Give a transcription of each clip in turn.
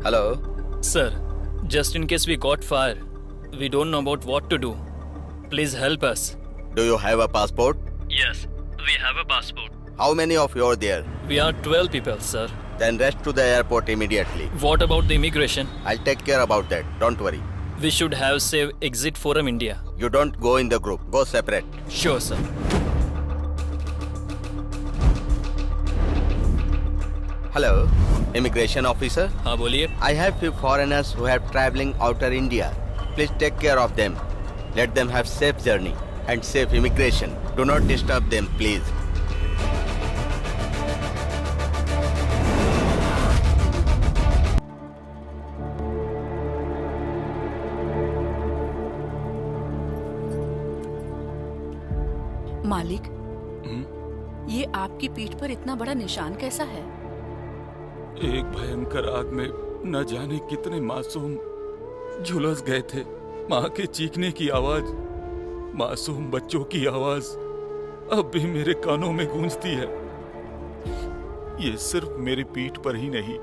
Hello? Sir, just in case we got fire, we don't know about what to do. Please help us. Do you have a passport? Yes, we have a passport. How many of you are there? We are 12 people, sir. Then rush to the airport immediately. What about the immigration? I'll take care about that. Don't worry. We should have Save Exit Forum India. You don't go in the group. Go separate. Sure, sir. Hello, immigration officer. हाँ बोलिए. I have few foreigners who have traveling outer India. Please take care of them. Let them have safe journey and safe immigration. Do not disturb them, please. मालिक, ये आपकी पीठ पर इतना बड़ा निशान कैसा है? एक भयंकर आग में न जाने कितने मासूम झुलस गए थे। माँ के चीखने की आवाज, मासूम बच्चों की आवाज अब भी मेरे कानों में गूंजती है। ये सिर्फ मेरी पीठ पर ही नहीं,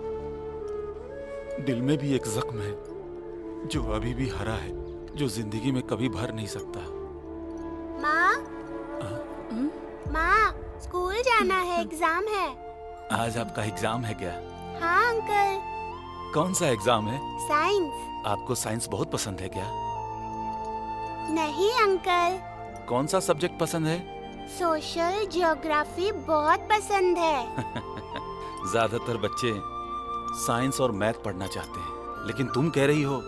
दिल में भी एक जख्म है जो अभी भी हरा है, जो जिंदगी में कभी भर नहीं सकता। माँ, माँ, स्कूल जाना है, एग्जाम है। आज आपका एग्जाम है क्या? हाँ अंकल। कौन सा एग्जाम है? साइंस। आपको साइंस बहुत पसंद है क्या? नहीं अंकल। कौन सा सब्जेक्ट पसंद है? सोशल ज्योग्राफी बहुत पसंद है। ज्यादातर बच्चे साइंस और मैथ पढ़ना चाहते हैं, लेकिन तुम कह रही हो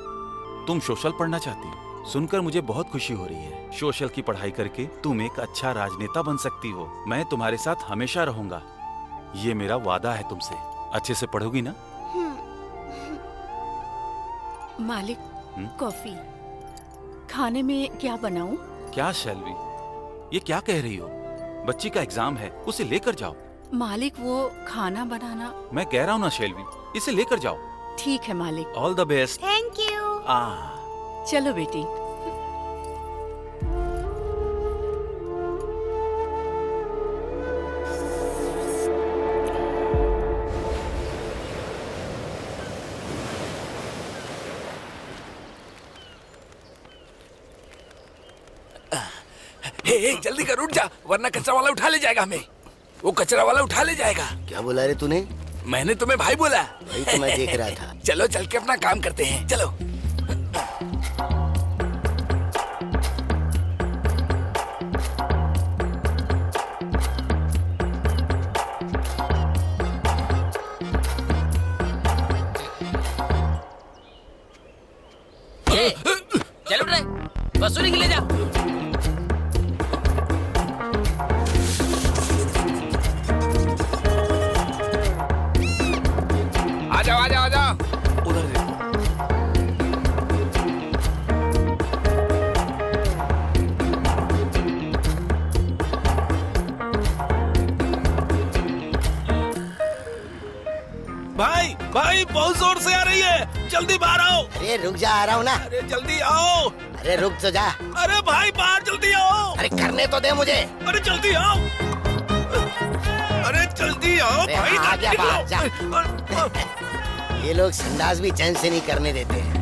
तुम सोशल पढ़ना चाहती हो। सुनकर मुझे बहुत खुशी हो रही है। सोशल की पढ़ाई करके तुम एक अच्छा राजनेता बन सकती हो। मैं तुम्हारे साथ हमेशा रहूंगा, ये मेरा वादा है तुमसे। अच्छे से पढ़ोगी ना? मालिक, कॉफी। खाने में क्या बनाऊं? क्या शैलवी, ये क्या कह रही हो? बच्ची का एग्जाम है, उसे लेकर जाओ। मालिक, वो खाना बनाना। मैं कह रहा हूँ ना शैलवी, इसे लेकर जाओ। ठीक है मालिक। All the best. Thank you. चलो बेटी। हे, जल्दी कर, उठ जा, वरना कचरा वाला उठा ले जाएगा हमें। वो कचरा वाला उठा ले जाएगा। क्या बोला रे तूने? मैंने तुम्हें भाई बोला। वही तो मैं देख रहा था। चलो चल के अपना काम करते हैं, चलो। चल उठ रहे, वसूली के ले जा। आ जाओ आ जाओ आ जाओ। उधर देखो। भाई भाई, बहुत जोर से आ रही है, जल्दी बाहर आओ। अरे रुक जा, आ रहा हूँ ना। अरे जल्दी आओ। अरे रुक तो जा। अरे भाई बाहर जल्दी आओ। अरे करने तो दे मुझे। अरे जल्दी आओ। अरे जल्दी आओ अरे भाई। आ गया बाहर, जा। ये लोग संडास भी चैन से नहीं करने देते हैं।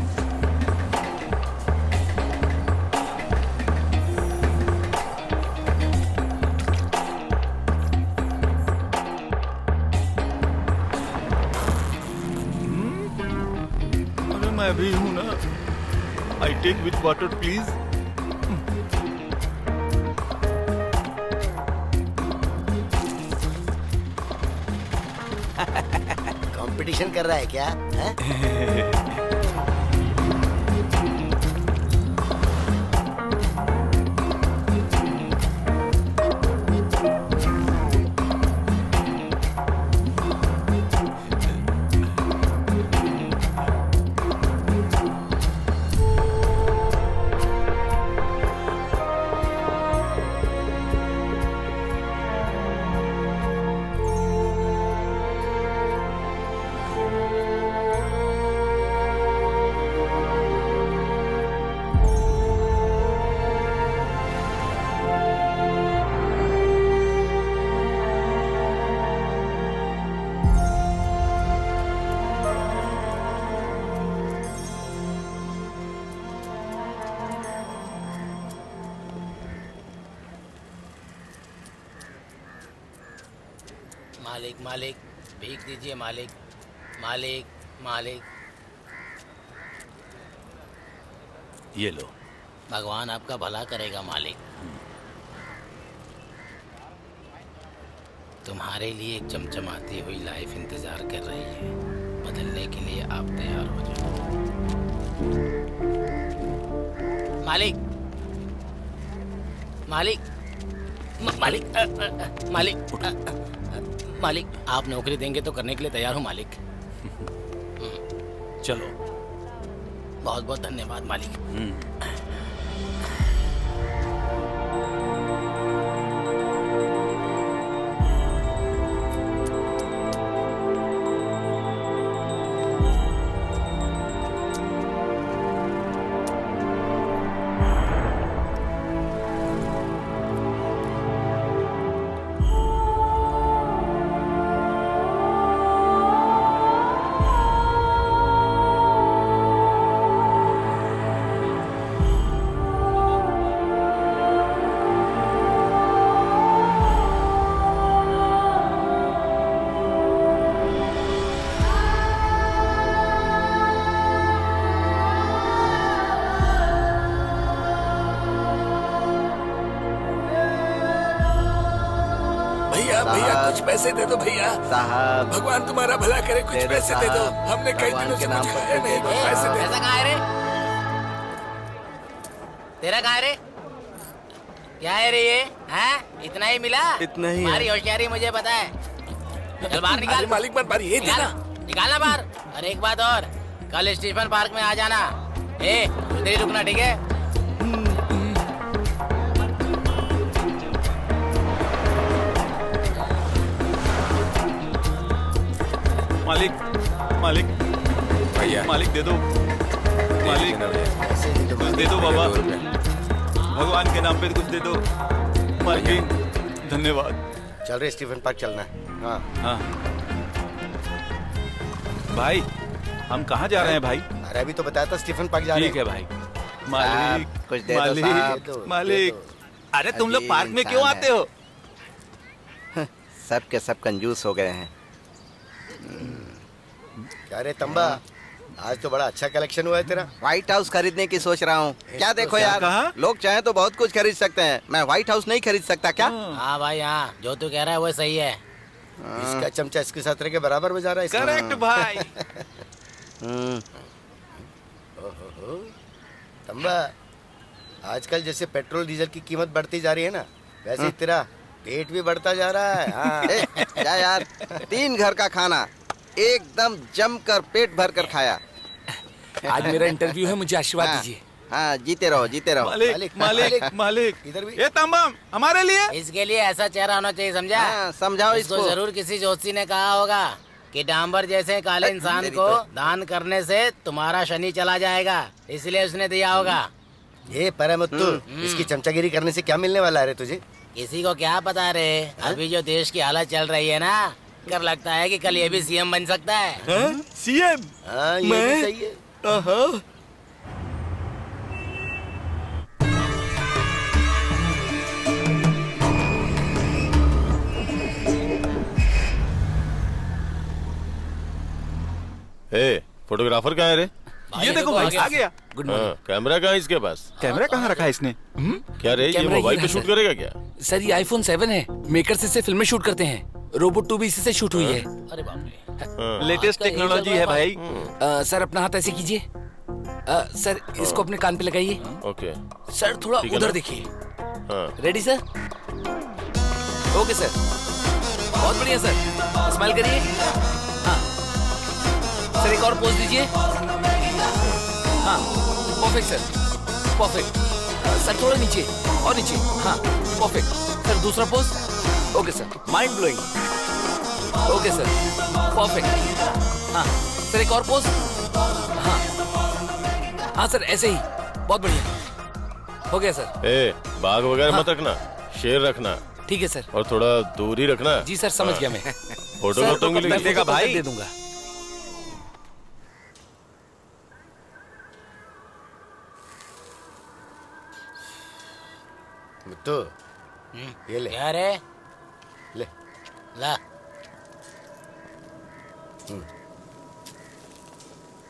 अरे मैं भी हूँ ना। I take with water please. Competition कर रहा है क्या? है? मालिक मालिक भीख दीजिए मालिक मालिक मालिक। ये लो। भगवान आपका भला करेगा मालिक। तुम्हारे लिए एक चमचमाती हुई लाइफ इंतजार कर रही है। बदलने के लिए आप तैयार हो जाओ मालिक मालिक मालिक मालिक मालिक आप नौकरी देंगे तो करने के लिए तैयार हूँ मालिक। चलो। बहुत बहुत धन्यवाद मालिक। भैया भैया कुछ पैसे दे दो भैया। साहब भगवान तुम्हारा भला करे, कुछ दे दो पैसे दे दो। साहब, हमने कई भगवान दिनों के से नाम कुछ पर खाया नहीं, दे दो कुछ पैसे दे पैसा कहाँ है रे? तेरा कहाँ है रे? क्या है रे ये? हैं? इतना ही मिला? इतना ही है। हमारी होशियारी मुझे पता है। चल बाहर अरे निकाल। मालिक मत मारिए, ये निकालना देना। निकालना बाहर। और एक बात और, कल स्टीफन पार्क में आ जाना। उधर ही रुकना, ठीक है? मालिक मालिक भैया मालिक दे दो। मालिक कुछ दे दो बाबा, भगवान के नाम पे कुछ दे दो। मालिक धन्यवाद। चल रहे स्टीफन पार्क चलना है। हाँ हाँ भाई, हम कहाँ जा रहे हैं भाई? अरे अभी तो बताया था स्टीफन पार्क जा रहे ठीक है भाई। मालिक कुछ दे दो मालिक साहब। मालिक, अरे तुम लोग अजीब पार्क में क्यों इंसान आते है। हो? सब के सब कंजूस हो गए हैं। क्या रे तंबा, आज तो बड़ा अच्छा कलेक्शन हुआ है तेरा। व्हाइट हाउस खरीदने की सोच रहा हूँ। क्या तो देखो क्या यार, कहा? लोग चाहे तो बहुत कुछ खरीद सकते हैं, मैं व्हाइट हाउस नहीं खरीद सकता क्या? हाँ भाई हाँ, जो तू कह रहा है वो सही है। इसका चमचा इसके साथ रह के बराबर बजा रहा है इसका। करेक्ट भाई। हम्म, तंबा, आजकल जैसे पेट्रोल डीजल की कीमत बढ़ती जा रही है ना, वैसे ही तेरा पेट भी बढ़ता जा रहा है। हाँ। ए, क्या यार, 3 घर का खाना एकदम जमकर पेट भर कर खाया। आज मेरा इंटरव्यू है, मुझे आशीर्वाद हाँ, दीजिए। हाँ, जीते रहो जीते रहो। मालिक मालिक, मालिक मालिक। मालिक, इधर भी। ये तंबम हमारे लिए। इसके लिए ऐसा चेहरा होना चाहिए, समझा? हाँ, समझाओ इसको इसको। जरूर किसी जोशी ने कहा होगा कि डांबर जैसे काले इंसान को दान करने से तुम्हारा शनि चला जाएगा, इसलिए उसने दिया होगा। ये परमुत्तु, इसकी चमचागिरी करने से क्या मिलने वाला है रे तुझे? किसी को क्या पता रे, अभी जो देश की हालत चल रही है ना, कर लगता है कि कल ये भी सीएम बन सकता है। सीएम? हाँ ये भी सही है। ए, फोटोग्राफर कहाँ है रे? ये देखो भाई, आ गया। गुड हाँ, मॉर्निंग कैमरा कहाँ है इसके पास? कैमरा कहाँ रखा है इसने? क्या रे, ये कैमरा मोबाइल ये पे रहा शूट सर। करेगा क्या? सर ये आईफोन 7 है, मेकर से फिल्में शूट करते हैं। रोबोट 2 भी इसी से शूट हुई है। अरे बाप रे। हाँ, लेटेस्ट आज का यही टेक्नोलॉजी चल है रहा भाई। सर अपना हाथ ऐसे कीजिए। सर इसको अपने कान पे लगाइए। ओके। सर थोड़ा ठीक है उधर ना? देखिए। हाँ, रेडी सर? ओके सर, बहुत बढ़िया सर, स्माइल करिए। हाँ सर, एक और पोज दीजिए। हाँ परफेक्ट सर, परफेक्ट। सर थोड़ा नीचे और नीचे। हाँ परफेक्ट सर, दूसरा pose. Okay sir, mind blowing. Okay sir, perfect. हाँ सर, एक और पोज। हाँ हाँ सर, ऐसे ही, बहुत बढ़िया हो गया सर। ए, बाघ वगैरह हाँ। मत रखना, शेर रखना ठीक है सर। और थोड़ा दूर ही रखना। जी सर, समझ हाँ। गया मैं। फोटो सर, तो मैं मिलेगा फोटो भाई। दे दूंगा। मुत्तु, ये ले क्या रे? ले। ला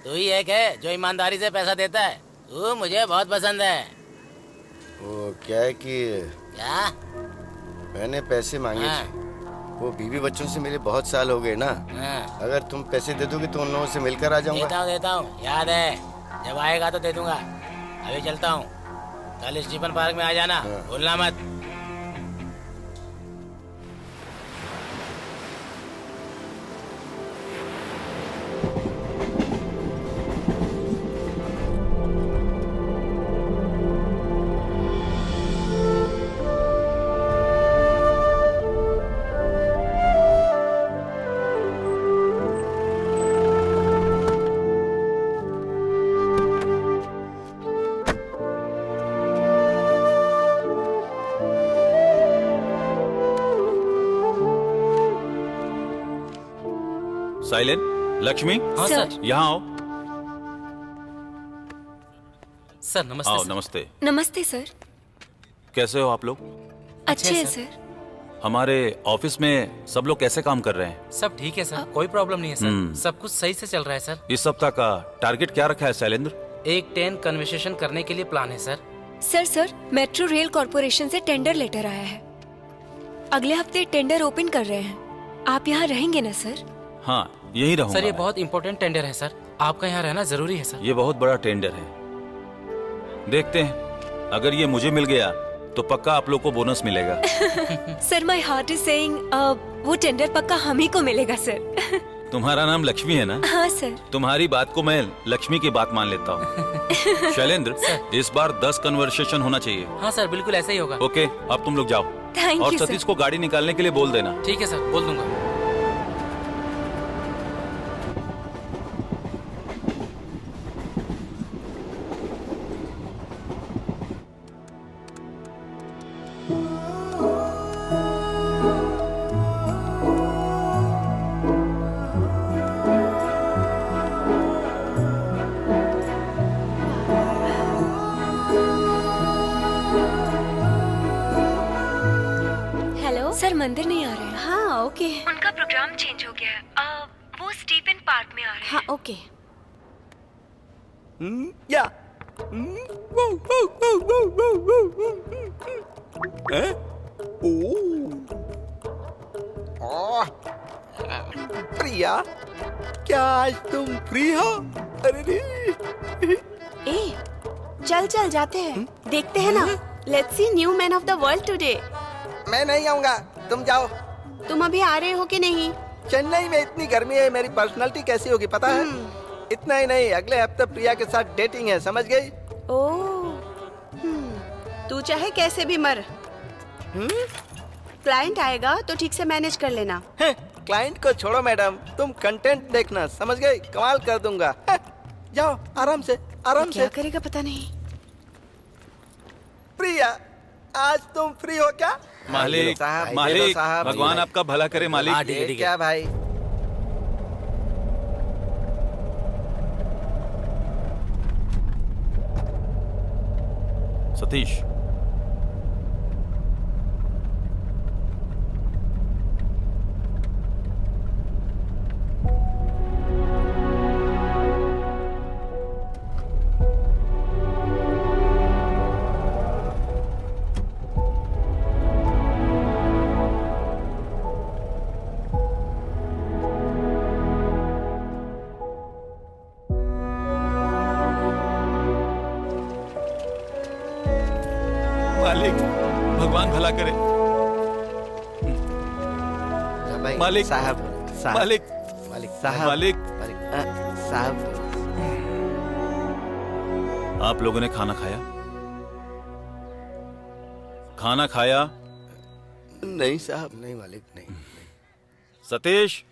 तू ही एक है जो ईमानदारी से पैसा देता है। तू मुझे बहुत पसंद है। वो क्या है कि क्या? मैंने पैसे मांगे हाँ। थे। वो बीवी बच्चों से मिले बहुत साल हो गए ना। हाँ। अगर तुम पैसे दे दोगे तो उन लोगों से मिलकर आ जाऊंगा। देता हूँ, याद है। जब आएगा तो दे दूंगा। अभी चलता हूँ, कल स्टीफन पार्क में आ जाना, भूलना मत। साइलेंट, लक्ष्मी, हाँ सर। यहाँ आओ। सर नमस्ते। आओ, सर। नमस्ते। नमस्ते सर। कैसे हो आप लोग? अच्छे हैं सर। हमारे ऑफिस में सब लोग कैसे काम कर रहे हैं? सब ठीक है सर, कोई प्रॉब्लम नहीं है सर। सब कुछ सही से चल रहा है सर। इस सप्ताह का टारगेट क्या रखा है शैलेंद्र? एक 10 कन्वर्सेशन करने के लिए प्लान है sir. Sir metro rail corporation से टेंडर लेटर आया है। अगले हफ्ते टेंडर ओपन कर रहे हैं। आप यहाँ रहेंगे ना सर? हाँ, यही रहूंगा। सर ये मैं। बहुत इंपॉर्टेंट टेंडर है सर, आपका यहाँ रहना जरूरी है सर। ये बहुत बड़ा टेंडर है, देखते हैं। अगर ये मुझे मिल गया तो पक्का आप लोग को बोनस मिलेगा। Sir my heart is saying वो टेंडर पक्का हम ही को मिलेगा सर। तुम्हारा नाम लक्ष्मी है ना? हाँ सर। तुम्हारी बात को मैं लक्ष्मी की बात मान लेता हूँ। शैलेंद्र, इस बार 10 कन्वर्सेशन होना चाहिए। हाँ सर, बिल्कुल ऐसा ही होगा। ओके, अब तुम लोग जाओ। थैंक और यू सर। सतीश को गाड़ी निकालने के लिए बोल देना। ठीक है सर, बोल दूंगा। हेलो सर, मंदिर नहीं आ रहे हैं। हाँ ओके। उनका प्रोग्राम चेंज हो गया है। वो स्टीफन पार्क में आ रहे हैं। हाँ ओके। या प्रिया, क्या आज तुम फ्री हो? अरे रे। ए, चल चल जाते हैं, देखते हैं ना। Let's see new man of the world today. मैं नहीं आऊंगा, तुम जाओ। तुम अभी आ रहे हो कि नहीं? चेन्नई में इतनी गर्मी है, मेरी पर्सनालिटी कैसी होगी पता है? इतना ही नहीं, अगले हफ्ते प्रिया के साथ डेटिंग है, समझ गई? ओह, तू चाहे कैसे भी मर। क्लाइंट आएगा तो ठीक से मैनेज कर लेना। क्लाइंट को छोड़ो मैडम, तुम कंटेंट देखना, समझ गई? कमाल कर दूंगा। जाओ आराम से, आराम से। क्या करेगा पता नहीं। प्रिया, आज तुम फ्री हो क्या? मालिक, साहब, मालिक, साहब, भगवान आपका भला करे मालिक। हाँ, ठीक है, ठीक है। क्या भाई? सतीश, मालिक, भगवान भला करे। भाई मालिक, साहब, साहब, मालिक, मालिक साहब, मालिक, साहब, आप लोगों ने खाना खाया? खाना खाया? नहीं साहब। नहीं मालिक, नहीं। सतीश,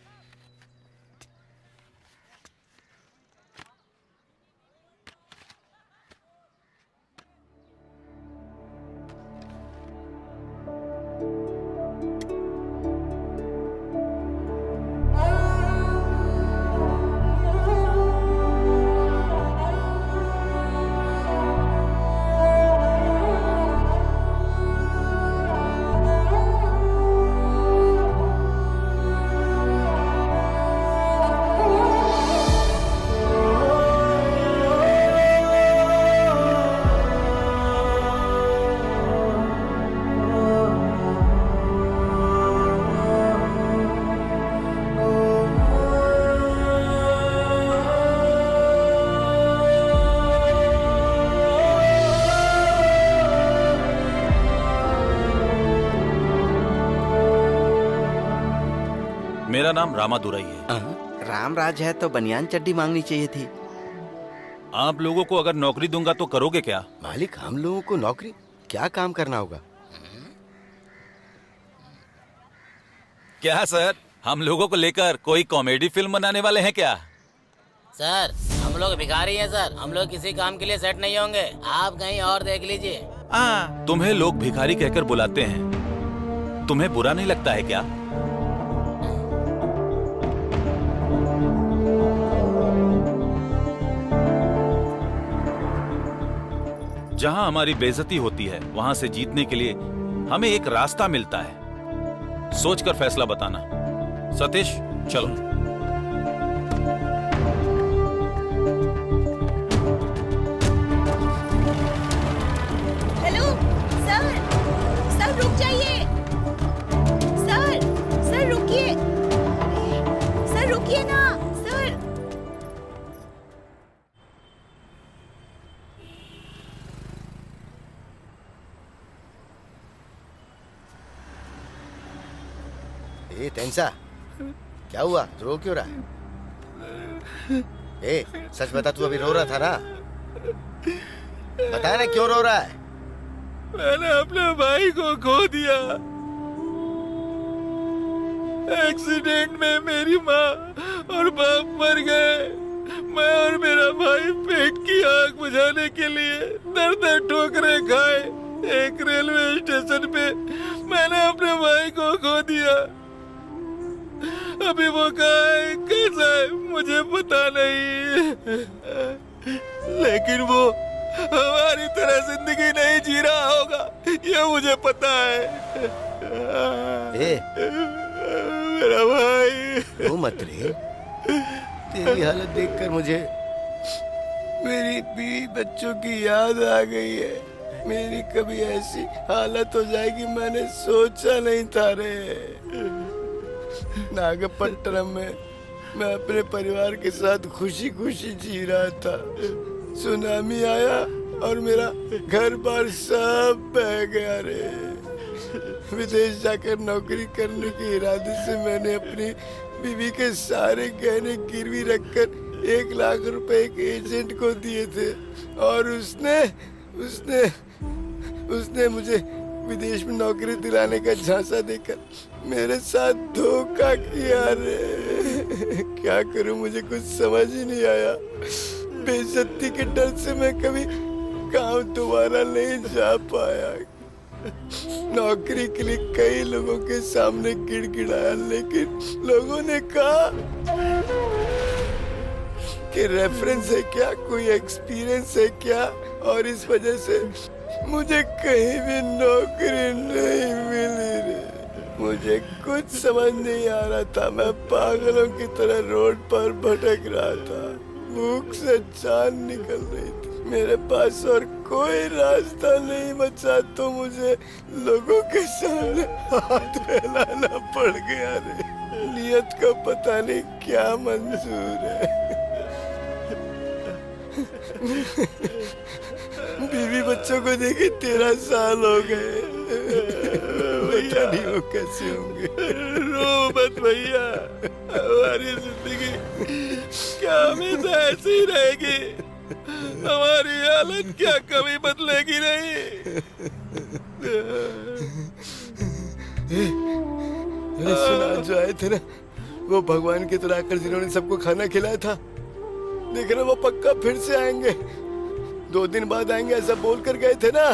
मेरा नाम रामादुराई है। राम राज है तो बनियान चड्डी मांगनी चाहिए थी। आप लोगों को अगर नौकरी दूंगा तो करोगे क्या? मालिक, हम लोगों को नौकरी? क्या काम करना होगा? क्या सर, हम लोगों को लेकर कोई कॉमेडी फिल्म बनाने वाले हैं क्या? सर, हम लोग भिखारी हैं सर, हम लोग किसी काम के लिए सेट नहीं होंगे, आप कहीं और देख लीजिए। तुम्हें लोग भिखारी कहकर बुलाते हैं, तुम्हें बुरा नहीं लगता है क्या? जहां हमारी बेइज्जती होती है वहां से जीतने के लिए हमें एक रास्ता मिलता है। सोचकर फैसला बताना। सतीश, चलो। हेलो सर, सर रुक जाइए, सर रुकिए, सर रुकिए ना सर। ए तेंसा, क्या हुआ? रो क्यों रहा है? ए सच बता, तू अभी रो रहा था ना? बता ना क्यों रो रहा है? मैंने अपने भाई को खो दिया। एक्सीडेंट में मेरी माँ और बाप मर गए। मैं और मेरा भाई पेट की आग बुझाने के लिए दर दर ठोकरे खाए। एक रेलवे स्टेशन पे मैंने अपने भाई को खो दिया। अभी वो कहाँ है, कैसा है, मुझे पता नहीं, लेकिन वो हमारी तरह जिंदगी नहीं जी रहा होगा, ये मुझे पता है। मेरा भाई। रो मत रे, तेरी हालत देखकर मुझे मेरी बीवी बच्चों की याद आ गई है। मेरी कभी ऐसी हालत हो जाएगी मैंने सोचा नहीं था रे। नागपट्टनम में मैं अपने परिवार के साथ खुशी खुशी जी रहा था। सुनामी आया और मेरा घर बार सब बह गया रे। विदेश जाकर नौकरी करने के इरादे से मैंने अपनी बीवी के सारे गहने गिरवी रखकर 1 लाख रुपए एक एजेंट को दिए थे और उसने मुझे विदेश में नौकरी दिलाने का झांसा देकर मेरे साथ धोखा किया रे। क्या करूं, मुझे कुछ समझ ही नहीं आया। बेइज्जती के डर से मैं कभी गांव दोबारा नहीं जा पाया। नौकरी के लिए कई लोगों के सामने गिड़गिड़ाया, लेकिन लोगों ने कहा कि रेफरेंस है क्या, कोई एक्सपीरियंस है क्या, और इस वजह से मुझे कहीं भी नौकरी नहीं मिली रे। मुझे कुछ समझ नहीं आ रहा था, मैं पागलों की तरह रोड पर भटक रहा था। भूख से जान निकल रही थी, मेरे पास और कोई रास्ता नहीं बचा तो मुझे लोगों के सामने हाथ फैलाना पड़ गया रे। नियत को पता नहीं क्या मंजूर है। बीवी बच्चों को देखे 13 साल हो गए, पता नहीं वो कैसे होंगे। रो मत भैया, हमारी जिंदगी क्या हमेशा ऐसी ही रहेगी? हमारी हालत क्या कभी बदलेगी नहीं? सुना जो आए थे ना, वो भगवान की तरह आकर जिन्होंने सबको खाना खिलाया था, देखना वो पक्का फिर से आएंगे। 2 दिन बाद आएंगे ऐसा बोल कर गए थे ना,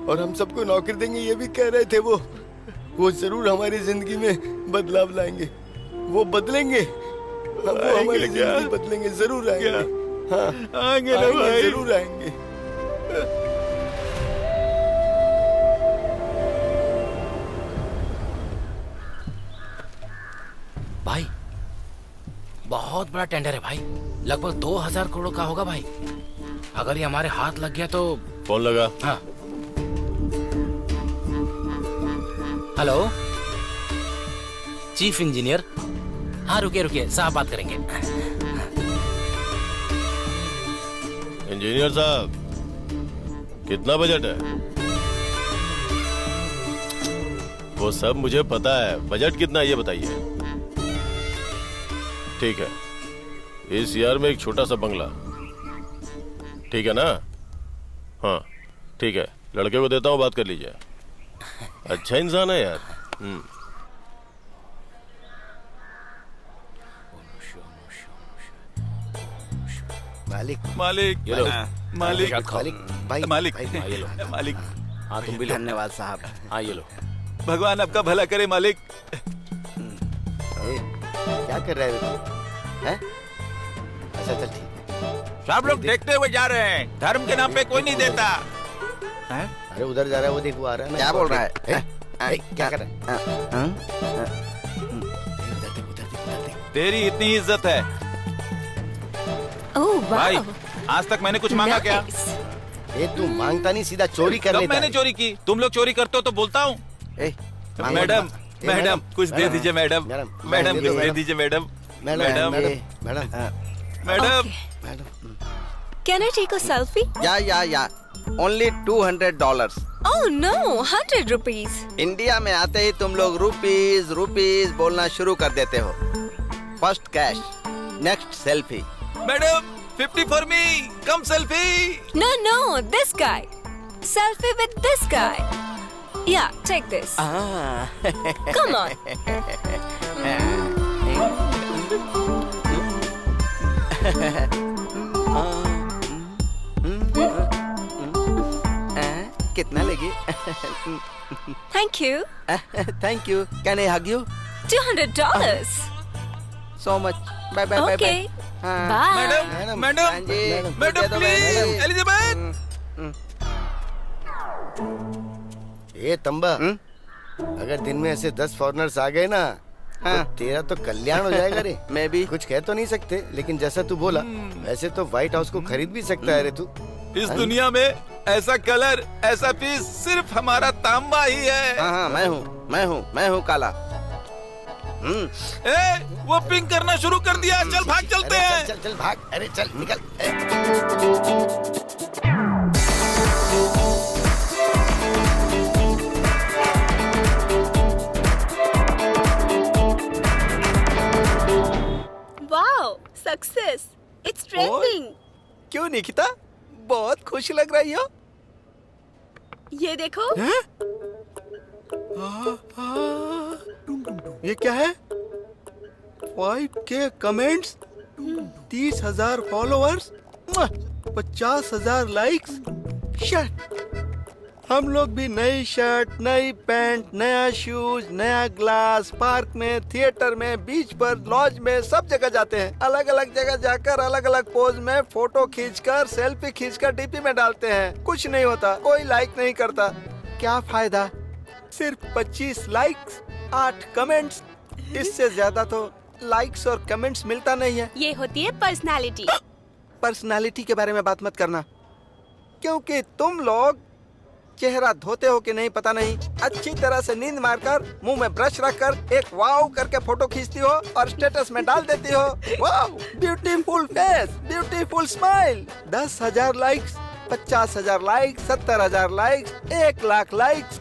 और हम सबको नौकरी देंगे ये भी कह रहे थे। वो जरूर हमारी जिंदगी में बदलाव लाएंगे, वो बदलेंगे, वो हमारी जिंदगी बदलेंगे, जरूर आएंगे। हाँ आएंगे ना भाई, जरूर आएंगे। भाई बहुत बड़ा टेंडर है भाई, लगभग 2000 करोड़ का होगा भाई। अगर ये हमारे हाथ लग गया तो। फोन लगा। हाँ हेलो चीफ इंजीनियर। हाँ रुकिए साहब बात करेंगे। इंजीनियर साहब, कितना बजट है? वो सब मुझे पता है, बजट कितना ये बताइए। ठीक है, इस ईयर में एक छोटा सा बंगला, ठीक है ना? हाँ ठीक है, लड़के को देता हूँ, बात कर लीजिए। अच्छा इंसान है यार। मालिक मालिक ये लो। मालिक मालिक भाई मालिक ये लो। मालिक, हाँ तुम भी लो। धन्यवाद साहब। हाँ ये लो। भगवान आपका भला करे मालिक। क्या कर रहा है तू? हैं? अच्छा चल ठीक है। सब लोग देखते हुए जा रहे हैं, धर्म के नाम पे कोई नहीं देता। अरे उधर जा रहा है, वो देख, वो आ रहा है ना। क्या बोल रहा है? क्या कर रहा है? तेरी इतनी इज्जत है ओह भाई, वाह, आज तक मैंने कुछ मांगा क्या? ये तू मांगता नहीं, सीधा चोरी कर कब लेता मैंने है। चोरी की? तुम लोग चोरी करते हो तो बोलता हूँ। मैडम मैडम कुछ दे दीजिए मैडम। मैडम कुछ दे दीजिए madam. Madam madam madam madam can I take a selfie? Yeah only $200। Oh no, 100 rupees. India में आते ही तुम लोग रुपीज रुपीज बोलना शुरू कर देते हो। First cash, next selfie. Madam 50 for me, come selfie. No, no, this guy. Selfie with this guy. Yeah, take this. Come on. कितना लेगी? Thank you. Thank you. Can I hug you? $200. So much. Bye bye bye Okay. Bye. Bye. Madam madam madam please, Elizabeth. ये तंबा, अगर दिन में ऐसे 10 foreigners आ गए ना, तो तेरा तो कल्याण हो जाएगा रे। मैं भी कुछ कह तो नहीं सकते, लेकिन जैसा तू बोला, वैसे तो व्हाइट हाउस को खरीद भी सकता है रे तू। इस दुनिया में ऐसा कलर, ऐसा पीस सिर्फ हमारा तांबा ही है। हाँ, मैं हूँ काला। ए, वो पिंक करना शुरू कर दिया। चल भाग, चलते अरे हैं। चल चल चल भाग, अरे चल निकल। Wow, success, it's trending. क्यों निकिता, बहुत खुश लग रही हो। ये देखो। ये क्या है? 5K comments, 30,000 followers, 50,000 likes. Shirt, हम लोग भी नई शर्ट, नई पैंट, नया शूज, नया ग्लास, पार्क में, थिएटर में, बीच पर, लॉज में, सब जगह जाते हैं। अलग अलग जगह जाकर अलग अलग पोज में फोटो खींचकर, सेल्फी खींचकर डीपी में डालते हैं। कुछ नहीं होता, कोई लाइक नहीं करता। क्या फायदा? सिर्फ 25 लाइक्स, 8 कमेंट्स। इससे ज्यादा तो लाइक्स और कमेंट्स मिलता नहीं है। ये होती है पर्सनालिटी। पर्सनालिटी के बारे में बात मत करना, क्योंकि तुम लोग चेहरा धोते हो कि नहीं पता नहीं, अच्छी तरह से नींद मारकर, मुंह में ब्रश रखकर एक वाव करके फोटो खींचती हो और स्टेटस में डाल देती हो। Wow, beautiful face, beautiful smile. 10,000 likes, 50,000 likes, 70,000 likes, 1 lakh likes.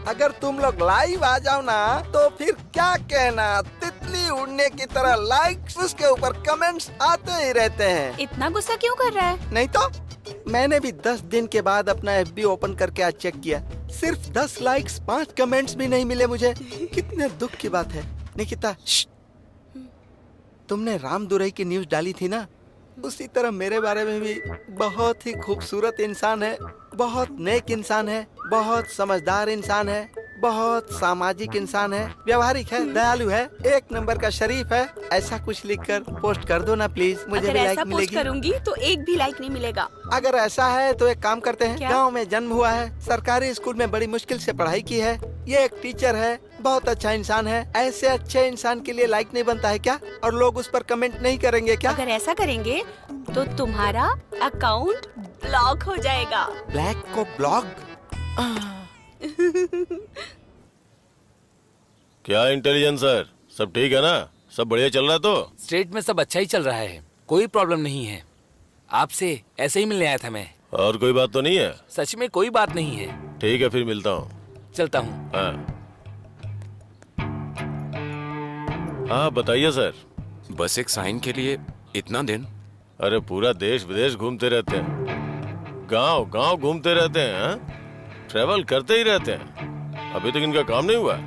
अगर तुम लोग लाइव आ जाओ ना, तो फिर क्या कहना, तितली उड़ने की तरह लाइक्स, उसके ऊपर कमेंट्स आते ही रहते हैं। इतना गुस्सा क्यों कर रहा है? नहीं तो मैंने भी 10 दिन के बाद अपना FB ओपन करके आज चेक किया, सिर्फ 10 लाइक्स, 5 कमेंट्स भी नहीं मिले मुझे। कितने दुख की बात है। निकिता, तुमने राम दुरई की न्यूज़ डाली थी ना, उसी तरह मेरे बारे में भी बहुत ही खूबसूरत इंसान है, बहुत नेक इंसान है, बहुत समझदार इंसान है, बहुत सामाजिक इंसान है, व्यवहारिक है, दयालु है, 1 नंबर का शरीफ है। ऐसा कुछ लिखकर पोस्ट कर दो ना प्लीज, मुझे अगर भी ऐसा लाइक पोस्ट मिलेगी। करूंगी तो एक भी लाइक नहीं मिलेगा। अगर ऐसा है तो एक काम करते हैं, क्या? गांव में जन्म हुआ है, सरकारी स्कूल में बड़ी मुश्किल से पढ़ाई की है, ये एक टीचर है, बहुत अच्छा इंसान है। ऐसे अच्छे इंसान के लिए लाइक नहीं बनता है क्या? और लोग उस पर कमेंट नहीं करेंगे क्या? अगर ऐसा करेंगे तो तुम्हारा अकाउंट ब्लॉक हो जाएगा। ब्लैक को ब्लॉक? क्या इंटेलिजेंस सर, सब ठीक है ना? सब बढ़िया चल रहा तो? स्टेट में सब अच्छा ही चल रहा है, कोई प्रॉब्लम नहीं है। आपसे ऐसे ही मिलने आया था मैं। और कोई बात तो नहीं है? सच में कोई बात नहीं है। ठीक है, फिर मिलता हूँ। चलता हूँ। हाँ हाँ, बताइए सर। बस एक साइन के लिए इतना दिन? अरे पूरा देश विदेश घूमते रहते हैं, गांव गांव घूमते रहते हैं, हाँ? ट्रेवल करते ही रहते हैं। अभी तक इनका काम नहीं हुआ।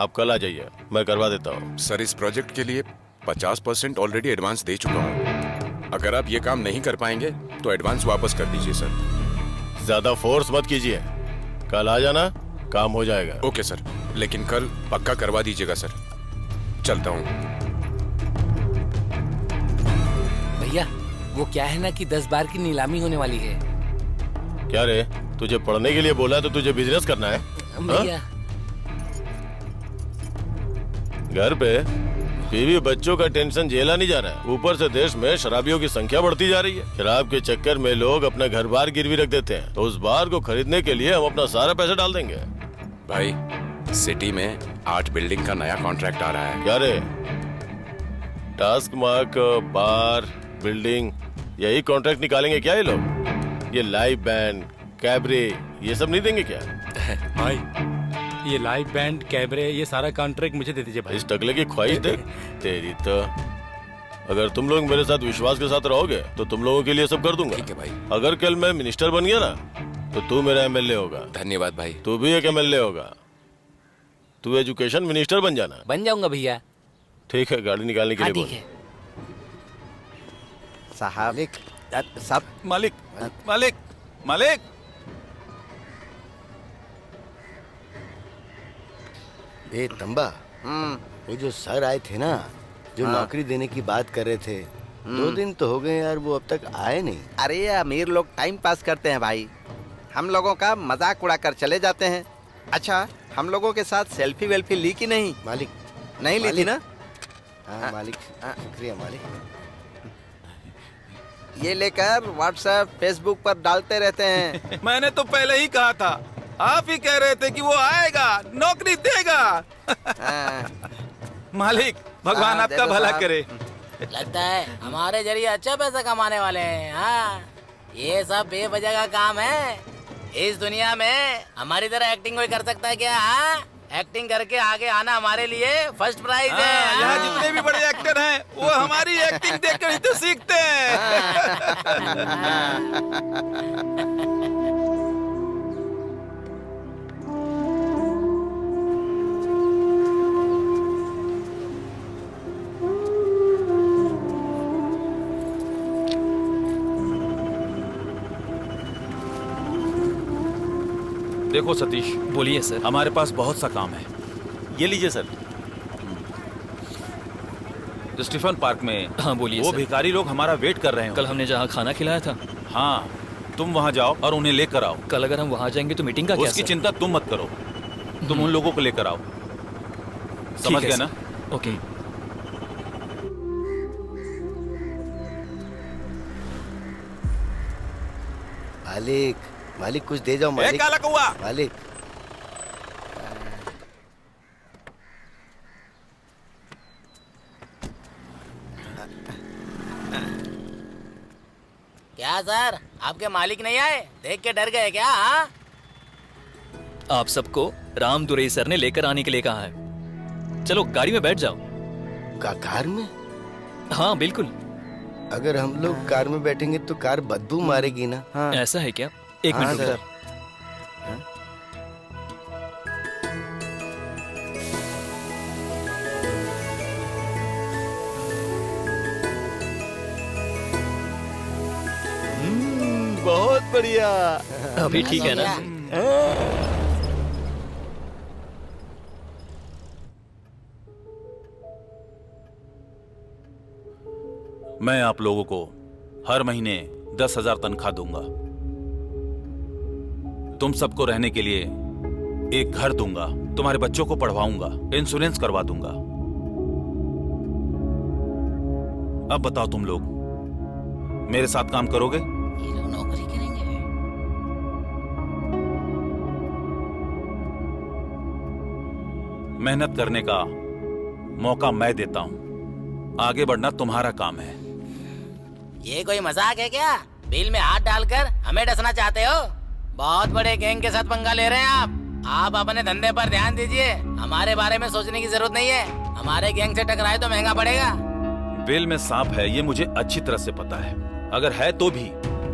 आप कल आ जाइए, मैं करवा देता हूँ। सर इस प्रोजेक्ट के लिए 50% ऑलरेडी एडवांस दे चुका हूँ। अगर आप ये काम नहीं कर पाएंगे तो एडवांस वापस कर दीजिए सर। ज्यादा फोर्स मत कीजिए, कल आ जाना, काम हो जाएगा। ओके सर, लेकिन कल पक्का करवा दीजिएगा सर। चलता हूँ। भैया वो क्या है ना कि 10 बार की नीलामी होने वाली है। क्या रे, तुझे पढ़ने के लिए बोला है तो तुझे बिजनेस करना है? भैया घर पे बीवी बच्चों का टेंशन झेला नहीं जा रहा है, ऊपर से देश में शराबियों की संख्या बढ़ती जा रही है। शराब के चक्कर में लोग अपना घर बार गिरवी रख देते हैं, तो उस बार को खरीदने के लिए हम अपना सारा पैसा डाल देंगे। भाई सिटी में 8 बिल्डिंग का नया कॉन्ट्रैक्ट आ रहा है। क्या रे, टास्क मार्क, बार, बिल्डिंग, यही कॉन्ट्रैक्ट निकालेंगे क्या ये लोग? ये लाइव बैंड, कैबरे, ये सब नहीं देंगे क्या? भाई ये लाइव बैंड, कैबरे, ये सारा कॉन्ट्रैक्ट मुझे दे दीजिए भाई। इस टकले की ख्वाहिश देख तेरी तो। अगर तुम लोग मेरे साथ विश्वास के साथ रहोगे तो तुम लोगों के लिए सब कर दूंगा। ठीक है भाई। अगर कल मैं मिनिस्टर बन गया ना तो तू मेरा एमएलए होगा। धन्यवाद भाई। तू भी एक एमएलए होगा। तू एजुकेशन मिनिस्टर बन जाना। बन जाऊंगा भैया। ठीक है, गाड़ी निकालने के लिए बोल। साहब सब मालिक मालिक मालिक। ए तंबा, वो जो सर आए थे ना, जो नौकरी देने की बात कर रहे थे, 2 दिन तो हो गए यार, वो अब तक आए नहीं। अरे अमीर लोग टाइम पास करते हैं भाई, हम लोगों का मजाक उड़ाकर चले जाते हैं। अच्छा, हम लोगों के साथ सेल्फी वेल्फी ली कि नहीं? मालिक नहीं ली थी ना? हाँ मालिक, शुक्रिया मालिक। ये लेकर व्हाट्सएप फेसबुक पर डालते रहते हैं। मैंने तो पहले ही कहा था, आप ही कह रहे थे कि वो आएगा, नौकरी देगा। मालिक भगवान आपका भला करे। लगता है हमारे जरिए अच्छा पैसा कमाने वाले हैं। हाँ, ये सब बेवजह का काम है। इस दुनिया में हमारी तरह एक्टिंग कोई कर सकता है क्या? हाँ? एक्टिंग करके आगे आना हमारे लिए फर्स्ट प्राइज है। यहाँ जितने भी बड़े एक्टर हैं वो हमारी एक्टिंग देखकर ही तो सीखते हैं। देखो सतीश। बोलिए सर। हमारे पास बहुत सा काम है। ये लीजिए सर। स्टीफन पार्क में। हाँ बोलिए वो सर। भिखारी लोग हमारा वेट कर रहे हैं। कल हमने जहाँ खाना खिलाया था। हाँ, तुम वहाँ जाओ और उन्हें लेकर आओ। कल अगर हम वहाँ जाएंगे तो मीटिंग का क्या? उसकी चिंता तुम मत करो, तुम उन लोगों को लेकर आओ। समझ गए ना? ओके। मालिक मालिक कुछ दे जाओ मालिक। काला कौआ। मालिक क्या सर, आपके मालिक नहीं आए? देख के डर गए क्या? हाँ? आप सबको राम दुरई सर ने लेकर आने के लिए कहा है। चलो गाड़ी में बैठ जाओ। कार में? हाँ बिल्कुल। अगर हम लोग कार में बैठेंगे तो कार बदबू मारेगी ना? हाँ। ऐसा है क्या? एक मिनट रुको। बहुत बढ़िया। अभी ठीक है ना? मैं आप लोगों को हर महीने 10,000 तनख्वाह दूंगा। तुम सबको रहने के लिए एक घर दूंगा, तुम्हारे बच्चों को पढ़वाऊंगा, इंश्योरेंस करवा दूंगा। अब बताओ तुम लोग मेरे साथ काम करोगे? ये लोग नौकरी करेंगे। मेहनत करने का मौका मैं देता हूं, आगे बढ़ना तुम्हारा काम है। ये कोई मजाक है क्या? बिल में हाथ डालकर हमें डसना चाहते हो? बहुत बड़े गैंग के साथ पंगा ले रहे हैं आप अपने धंधे पर ध्यान दीजिए। हमारे बारे में सोचने की जरूरत नहीं है। हमारे गैंग से टकराए तो महंगा पड़ेगा। वेल में सांप है ये मुझे अच्छी तरह से पता है। अगर है तो भी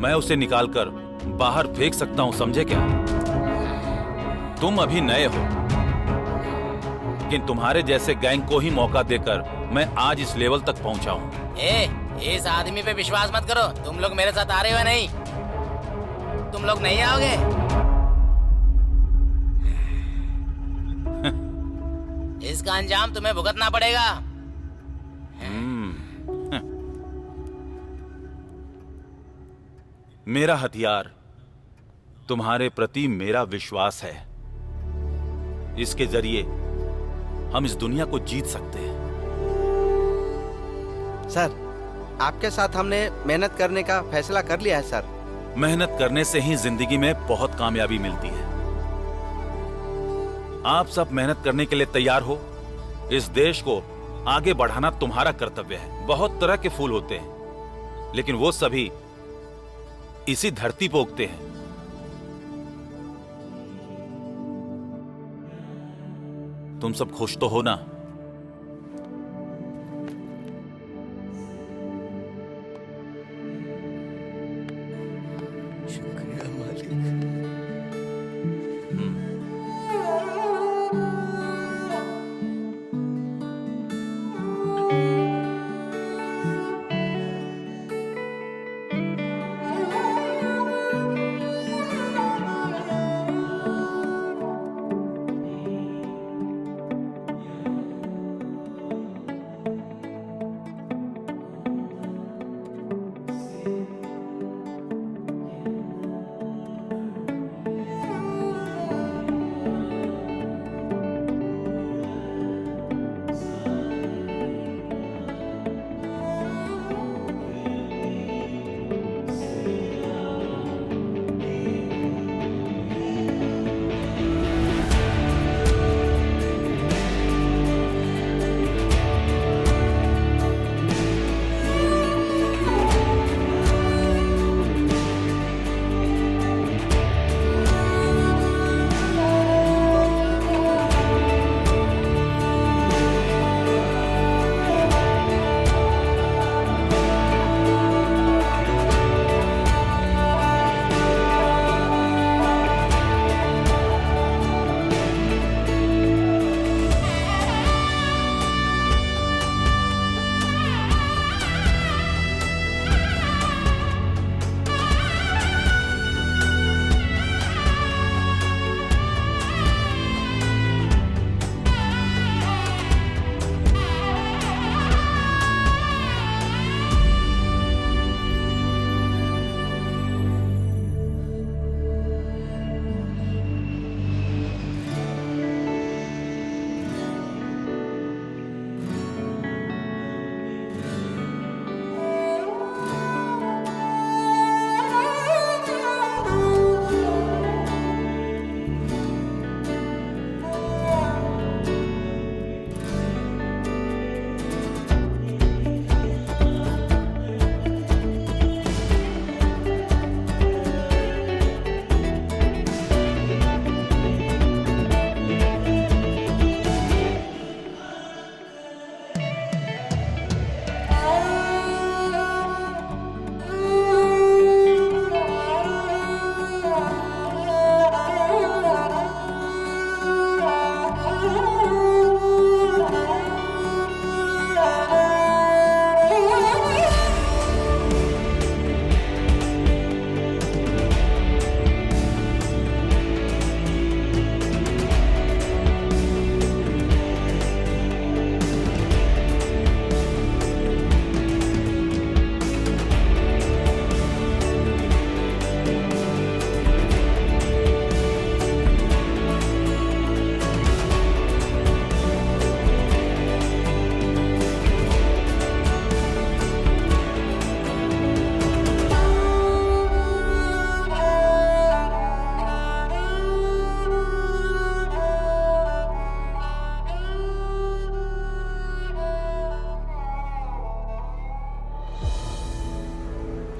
मैं उसे निकालकर बाहर फेंक सकता हूं, समझे क्या? तुम अभी नए हो, लेकिन तुम्हारे जैसे गैंग को ही मौका देकर मैं आज इस लेवल तक पहुंचा हूं। इस आदमी पे विश्वास मत करो। तुम लोग मेरे साथ आ रहे हो या नहीं? तुम लोग नहीं आओगे? इसका अंजाम तुम्हें भुगतना पड़ेगा। मेरा हथियार तुम्हारे प्रति मेरा विश्वास है। इसके जरिए हम इस दुनिया को जीत सकते हैं। सर, आपके साथ हमने मेहनत करने का फैसला कर लिया है सर। मेहनत करने से ही जिंदगी में बहुत कामयाबी मिलती है। आप सब मेहनत करने के लिए तैयार हो। इस देश को आगे बढ़ाना तुम्हारा कर्तव्य है। बहुत तरह के फूल होते हैं, लेकिन वो सभी इसी धरती पर उगते हैं। तुम सब खुश तो हो ना? शुक्रिया मालिक।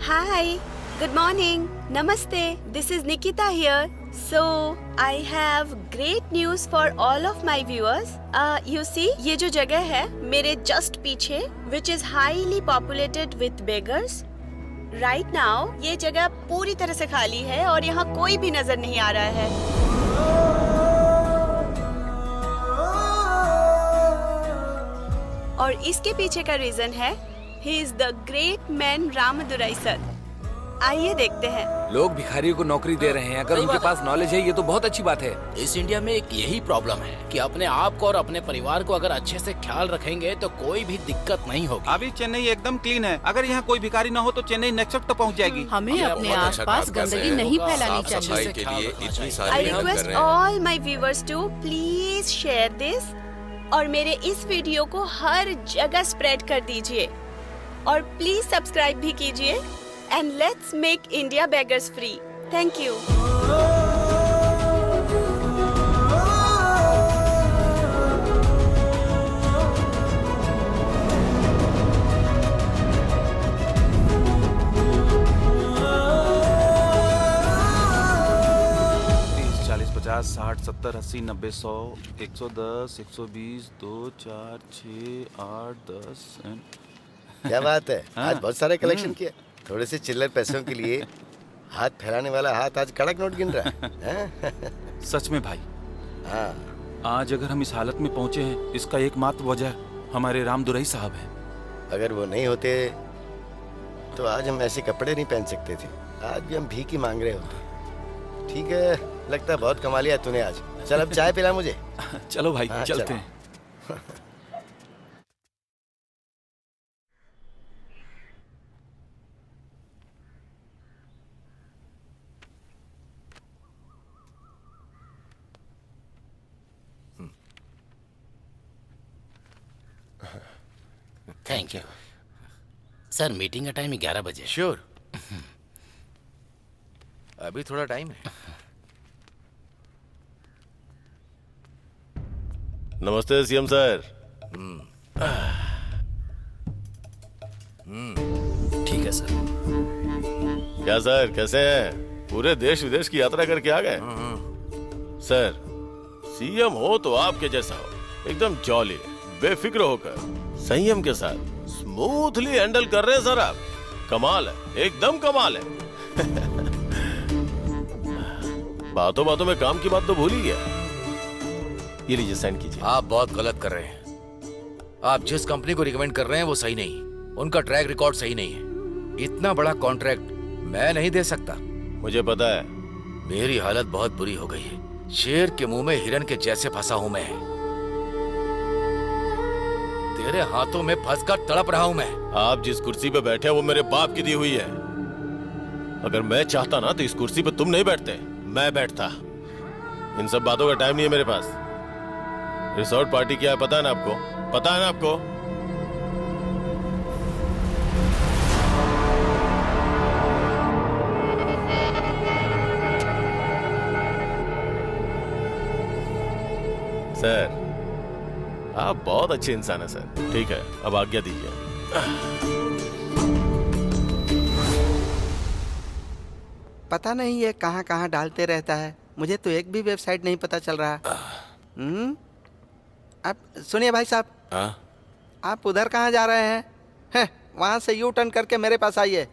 हाय। Good morning. Namaste. This is Nikita here. So, I have great news for all of my viewers. You see, ये जो जगह है मेरे just पीछे, which is highly populated with beggars. Right now, ये जगह पूरी तरह से खाली है और यहाँ कोई भी नजर नहीं आ रहा है। और इसके पीछे का रीजन है He is the great man Ramdurai sir. आइए देखते हैं। लोग भिखारियों को नौकरी दे रहे हैं, अगर उनके पास नॉलेज है ये तो बहुत अच्छी बात है। इस इंडिया में एक यही प्रॉब्लम है कि अपने आप को और अपने परिवार को अगर अच्छे से ख्याल रखेंगे तो कोई भी दिक्कत नहीं होगी। अभी चेन्नई एकदम क्लीन है, अगर यहाँ कोई भिखारी न हो तो चेन्नई नेक्स्ट तक पहुँच जाएगी। हमें अपने आसपास गंदगी नहीं फैलानी चाहिए। I request all my viewers to please share this और मेरे इस वीडियो को हर जगह स्प्रेड कर दीजिए और प्लीज सब्सक्राइब भी कीजिए and let's make India beggars free. Thank you. पचास 60 70 80 90 100 110 120 2 4 6 8 10 क्या बात है? हाँ। आज बहुत सारे कलेक्शन किए। थोड़े से चिल्लर पैसों के लिए हाथ फैलाने वाला हाथ आज कड़क नोट गिन रहा है। सच में भाई, हाँ। आज अगर हम इस हालत में पहुंचे हैं इसका एकमात्र वजह हमारे रामदुराई साहब हैं। अगर वो नहीं होते तो आज हम ऐसे कपड़े नहीं पहन सकते थे, आज भी हम भीख ही मांग रहे होते। ठीक है, लगता है बहुत कमा लिया तूने आज। चल अब चाय पिला मुझे। चलो भाई, हाँ, चलते चलो। हैं। Thank you sir. मीटिंग का टाइम 11 बजे। श्योर, अभी थोड़ा टाइम है। नमस्ते सीएम सर। ठीक है सर। क्या सर, कैसे हैं? पूरे देश विदेश की यात्रा करके आ गए? सर, सीएम हो तो आपके जैसा हो, एकदम जॉली, बेफिक्र होकर, संयम के साथ स्मूथली हैंडल कर रहे हैं सर आप। कमाल है, एकदम कमाल है। बातों बातों में काम की बात तो भूल ही गया। ये लीजिए, साइन कीजिए। आप बहुत गलत कर रहे हैं। आप जिस कंपनी को रिकमेंड कर रहे हैं वो सही नहीं, उनका ट्रैक रिकॉर्ड सही नहीं है। इतना बड़ा कॉन्ट्रैक्ट मैं नहीं दे सकता। मुझे पता है। मेरी हालत बहुत बुरी हो गई है। शेर के मुंह में हिरन के जैसे फंसा हूं मैं। तेरे हाथों में फंसकर तड़प रहा हूं मैं। आप जिस कुर्सी पे बैठे हैं वो मेरे बाप की दी हुई है। अगर मैं चाहता ना तो इस कुर्सी पे तुम नहीं बैठते, मैं बैठता। इन सब बातों का टाइम नहीं है मेरे पास। रिसोर्ट पार्टी क्या है पता है ना आपको? पता है ना आपको? सर, आप बहुत अच्छे इंसान हैं सर। ठीक है, अब आज्ञा दीजिए। पता नहीं ये कहाँ कहाँ डालते रहता है, मुझे तो एक भी वेबसाइट नहीं पता चल रहा। अब सुनिए भाई साहब। हाँ? आप उधर कहाँ जा रहे हैं? वहाँ से यू टर्न करके मेरे पास आइए।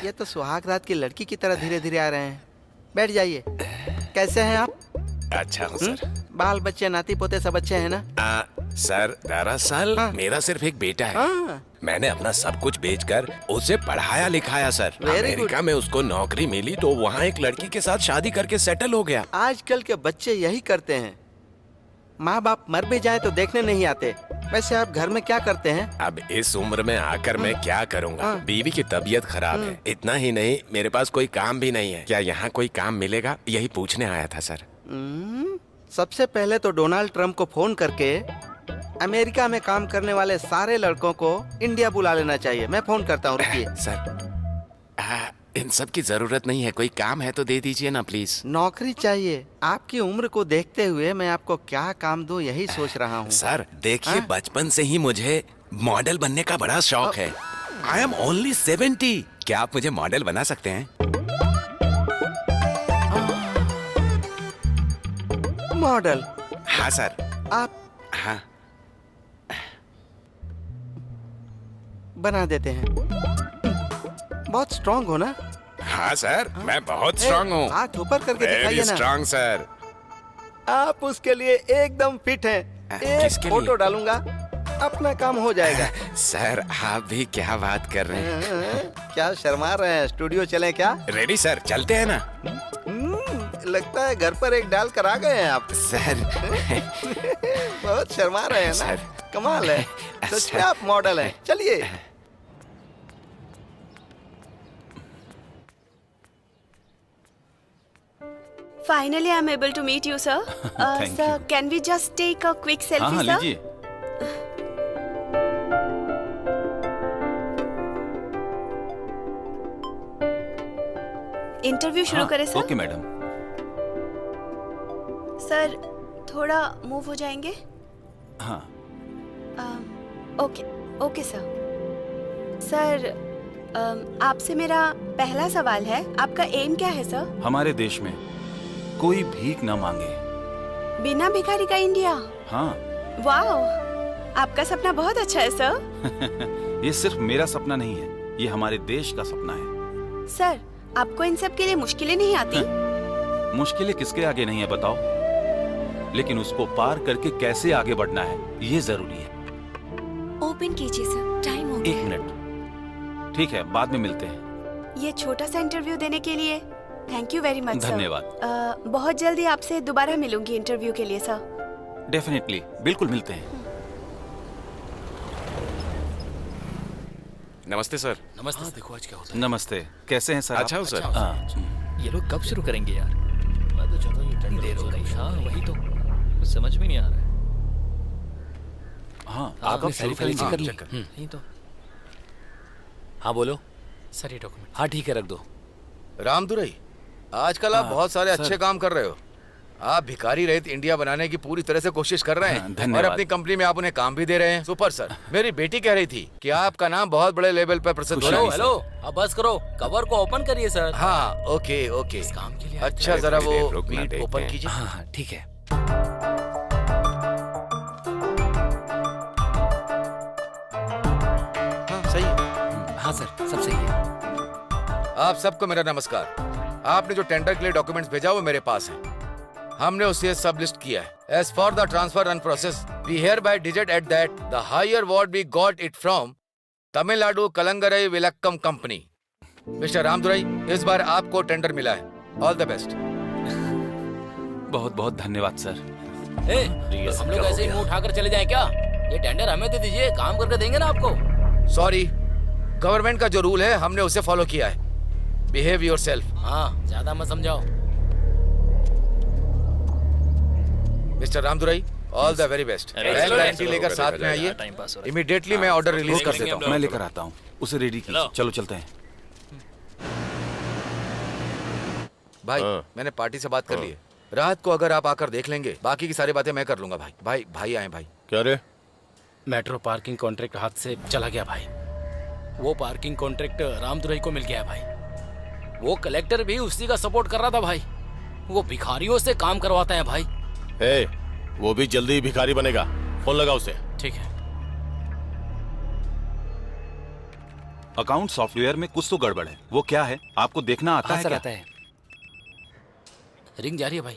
ये तो सुहाग रात की लड़की की तरह धीरे धीरे आ रहे हैं। बैठ जाइए। कैसे हैं आप? अच्छा हूँ सर। बाल बच्चे नाती पोते सब अच्छे हैं ना? सर, दरअसल मेरा सिर्फ एक बेटा है। मैंने अपना सब कुछ बेचकर उसे पढ़ाया लिखाया सर। अमेरिका में उसको नौकरी मिली तो वहाँ एक लड़की के साथ शादी करके सेटल हो गया। आजकल के बच्चे यही करते हैं। माँ बाप मर भी जाए तो देखने नहीं आते। वैसे आप घर में क्या करते हैं? अब इस उम्र में आकर मैं क्या करूँगा? बीवी की तबीयत खराब है। इतना ही नहीं, मेरे पास कोई काम भी नहीं है। क्या यहाँ कोई काम मिलेगा, यही पूछने आया था सर। सबसे पहले तो डोनाल्ड ट्रम्प को फोन करके अमेरिका में काम करने वाले सारे लड़कों को इंडिया बुला लेना चाहिए। मैं फोन करता हूँ, रुकिए। सर, इन सब की जरूरत नहीं है। कोई काम है तो दे दीजिए ना प्लीज। नौकरी चाहिए? आपकी उम्र को देखते हुए मैं आपको क्या काम दूं यही सोच रहा हूँ। सर देखिए, बचपन से ही मुझे मॉडल बनने का बड़ा शौक है। I am only 70. क्या आप मुझे मॉडल बना सकते हैं? मॉडल? हाँ सर। आप? हाँ। बना देते हैं। बहुत स्ट्रांग हो ना? हाँ सर, मैं बहुत स्ट्रांग हूँ। हाथ ऊपर करके दिखाइए ना। Strong sir. आप उसके लिए एकदम फिट हैं। एक किसके फोटो लिए? डालूंगा, अपना काम हो जाएगा। सर आप भी क्या बात कर रहे हैं? क्या शर्मा रहे हैं? स्टूडियो चलें क्या? रेडी सर, चलते हैं ना? लगता है घर पर एक डाल कर आ गए हैं आप। सर बहुत शर्मा रहे हैं ना? कमाल है। सच में आप मॉडल हैं। चलिए। Finally, I'm able to meet you, sir. Thank Sir, can we just take a quick selfie, sir? लीजिए। इंटरव्यू शुरू करें सर? Okay madam. सर थोड़ा मूव हो जाएंगे? हाँ। Okay okay sir. सर आपसे मेरा पहला सवाल है, आपका एम क्या है सर? हमारे देश में कोई भीख न मांगे। बिना भिखारी का इंडिया? हाँ। वाओ, आपका सपना बहुत अच्छा है सर। ये सिर्फ मेरा सपना नहीं है, ये हमारे देश का सपना है। सर आपको इन सब के लिए मुश्किलें नहीं आती? मुश्किलें किसके आगे नहीं है बताओ, लेकिन उसको पार करके कैसे आगे बढ़ना है ये जरूरी है। ओपन कीजिए सर, टाइम हो गया। 1 मिनट। ठीक है, बाद में मिलते हैं। ये छोटा सा इंटरव्यू देने के लिए thank you very much sir. धन्यवाद। बहुत जल्दी आपसे दोबारा मिलूंगी इंटरव्यू के लिए सर। डेफिनेटली, बिल्कुल मिलते हैं। नमस्ते सर। नमस्ते। देखो आज क्या होता है। नमस्ते, कैसे हैं सर? अच्छा हूँ सर। ये लोग कब शुरू करेंगे यार? मैं तो चाहता हूँ ये ठंडी देर हो रही है। हाँ वही तो, कुछ समझ में नहीं आ रहा है। हाँ, आप सारी फाइल चेक कर ली? नहीं तो। हाँ बोलो सर ये डॉक्यूमेंट। हाँ ठीक है, रख दो। रामदुरई, आजकल आप बहुत सारे अच्छे काम कर रहे हो। आप भिखारी रहित इंडिया बनाने की पूरी तरह से कोशिश कर रहे हैं और अपनी कंपनी में आप उन्हें काम भी दे रहे हैं। Super sir. मेरी बेटी कह रही थी कि आपका नाम बहुत बड़े लेवल पर प्रसिद्ध हो रहा है। हेलो, अब बस करो, कवर को ओपन करिए सर। हाँ ओके ओके। इस काम के लिए अच्छा जरा वो मीट ओपन कीजिए। हाँ ठीक है। हाँ सही है। हाँ सर, सब सही है। आप सबको मेरा नमस्कार। आपने जो टेंडर के लिए डॉक्यूमेंट्स भेजा वो मेरे पास है। हमने उसे सब लिस्ट किया है। As for the transfer and process, we hereby digit at that the higher what we got it from Tamil Nadu Kalangarai Vilakkam Company. Mister Ramdurai, इस बार आपको टेंडर मिला है। All the best. बहुत बहुत धन्यवाद सर। हम लोग ऐसे ही मुंह उठाकर चले जाएं क्या? ये टेंडर हमें दे दीजिए, काम करके देंगे ना आपको। सॉरी, गवर्नमेंट का जो रूल है हमने उसे फॉलो किया है। Behave yourself. हाँ, ज्यादा मत समझाओ। Mister Ramdurai, all the very best. Guarantee लेकर साथ में आइए। इमीडिएटली मैं ऑर्डर रिलीज कर देता हूँ। मैं लेकर आता हूँ, उसे रेडी कीजिए। चलो चलते हैं। भाई मैंने पार्टी से बात कर ली है। रात को अगर आप आकर देख लेंगे, बाकी की सारी बातें मैं कर लूंगा। भाई आए भाई। क्या रे? मेट्रो पार्किंग कॉन्ट्रैक्ट हाथ से चला गया भाई। वो पार्किंग कॉन्ट्रैक्ट रामदुरई को मिल गया है भाई। वो कलेक्टर भी उसी का सपोर्ट कर रहा था भाई। वो भिखारियों से काम करवाता है भाई। वो भी जल्दी भिखारी बनेगा। फोन लगा उसे। ठीक है। अकाउंट सॉफ्टवेयर में कुछ तो गड़बड़ है। वो क्या है आपको देखना आता है सर, क्या? आता है। रिंग जा रही है भाई,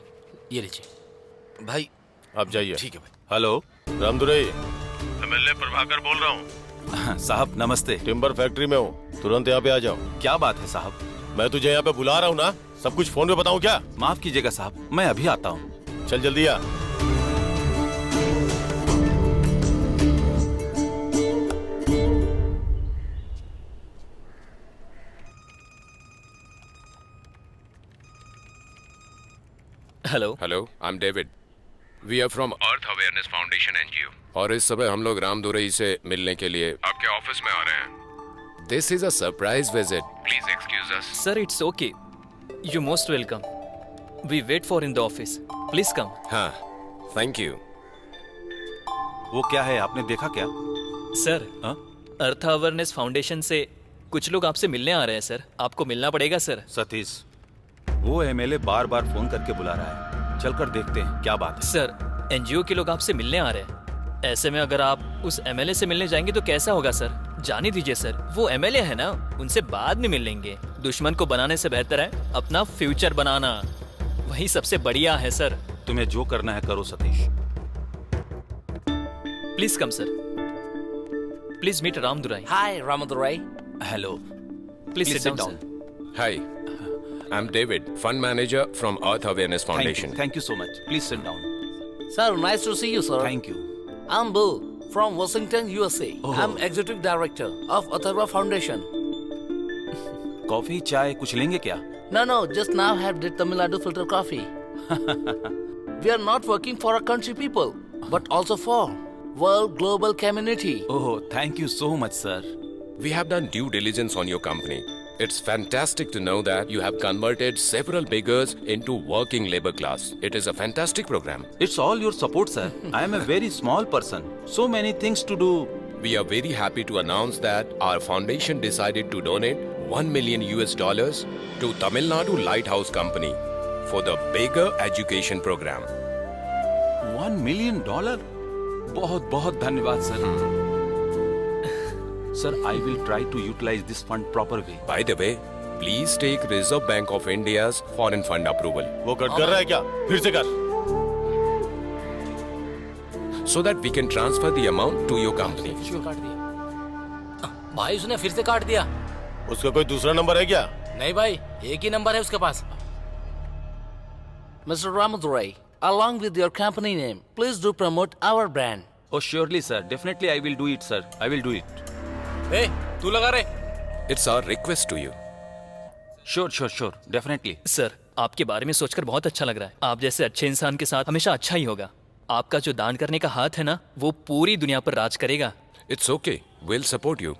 ये लीजिए। भाई आप जाइए। ठीक है भाई। हेलो रामदुरई, एमएलए प्रभाकर बोल रहा हूँ। साहब नमस्ते। टिम्बर फैक्ट्री में हूँ, तुरंत यहाँ पे आ जाओ। क्या बात है साहब? मैं तुझे यहाँ पे बुला रहा हूँ ना, सब कुछ फोन पे बताऊँ क्या? माफ कीजिएगा साहब, मैं अभी आता हूँ। चल जल्दी आ। Hello hello, I am David. We are from Earth Awareness Foundation NGO, और इस समय हम लोग रामदुरई से मिलने के लिए आपके ऑफिस में आ रहे हैं। This is a surprise visit, please excuse us. Sir it's okay, you most welcome. We wait for in the office, please come. हाँ, थैंक यू। वो क्या है आपने देखा क्या? सर अर्थ अवेयरनेस फाउंडेशन से कुछ लोग आपसे मिलने आ रहे हैं सर, आपको मिलना पड़ेगा सर। सतीश, वो एमएलए बार बार फोन करके बुला रहा है, चलकर देखते हैं क्या बात है। सर एनजीओ के लोग आपसे मिलने आ रहे हैं। ऐसे में अगर आप उस एमएलए से मिलने जाएंगे तो कैसा होगा सर? जाने दीजिए सर, वो एमएलए है ना, उनसे बाद में मिल लेंगे। दुश्मन को बनाने से बेहतर है अपना फ्यूचर बनाना, वही सबसे बढ़िया है सर। तुम्हें जो करना है करो Satish. Please come sir, please meet Ramdurai. Hi Ramdurai. Hello, please sit down. Hi, I'm David, fund manager from Earth Awareness Foundation. Thank you so much, please sit down. Sir, nice to see you, sir. Thank you. I'm Bill from Washington, USA. Oh. I'm executive director of Atharva Foundation. Coffee चाय कुछ लेंगे क्या? No, just now have did Tamil Nadu filter coffee. We are not working for our country people, but also for world global community. Oh, thank you so much sir. We have done due diligence on your company. It's fantastic to know that you have converted several beggars into working labor class. It is a fantastic program. It's all your support, sir. I am a very small person. So many things to do. We are very happy to announce that our foundation decided to donate $1 million to Tamil Nadu Lighthouse Company for the beggar education program. $1 million? बहुत बहुत धन्यवाद sir. Sir, I will try to utilize this fund proper way. By the way, please take Reserve Bank of India's foreign fund approval. वो cut कर रहा है क्या? फिर से कर। So that we can transfer the amount to your company. काट दिया भाई, उसने फिर से काट दिया। उसका कोई दूसरा नंबर है क्या? नहीं भाई, एक ही नंबर है उसके पास। Mr. Ramadurai, along with your company name, please do promote our brand. Oh, surely, sir. Definitely, I will do it, sir. I will do it. Hey, तू लगा रे। It's our request to you. Sure. Definitely. Sir, आपके बारे में सोचकर बहुत अच्छा लग रहा है। आप जैसे अच्छे इंसान के साथ हमेशा अच्छा ही होगा। आपका जो दान करने का हाथ है ना, वो पूरी दुनिया पर राज करेगा। It's okay. We'll support you.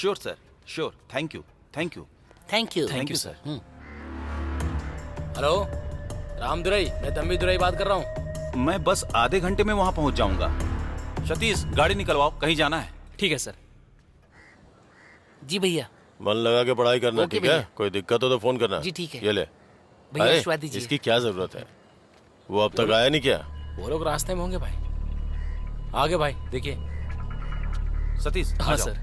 Sure, sir. Sure. Thank you. Thank you, sir. Hello Ramdurai, मैं तंबी दुराई बात कर रहा हूँ। मैं बस आधे घंटे में वहाँ पहुँच जाऊंगा। सतीश, गाड़ी निकलवाओ, कहीं जाना है। ठीक है सर। जी भैया। मन लगा के पढ़ाई करना, ठीक है? कोई दिक्कत हो तो फोन करना। जी ठीक है। ये ले। भैया अरे, आशीर्वाद दीजिए। इसकी क्या जरूरत है? वो अब तक आया नहीं क्या? वो लोग रास्ते में होंगे भाई। आगे भाई देखिए। सतीश, हाँ सर।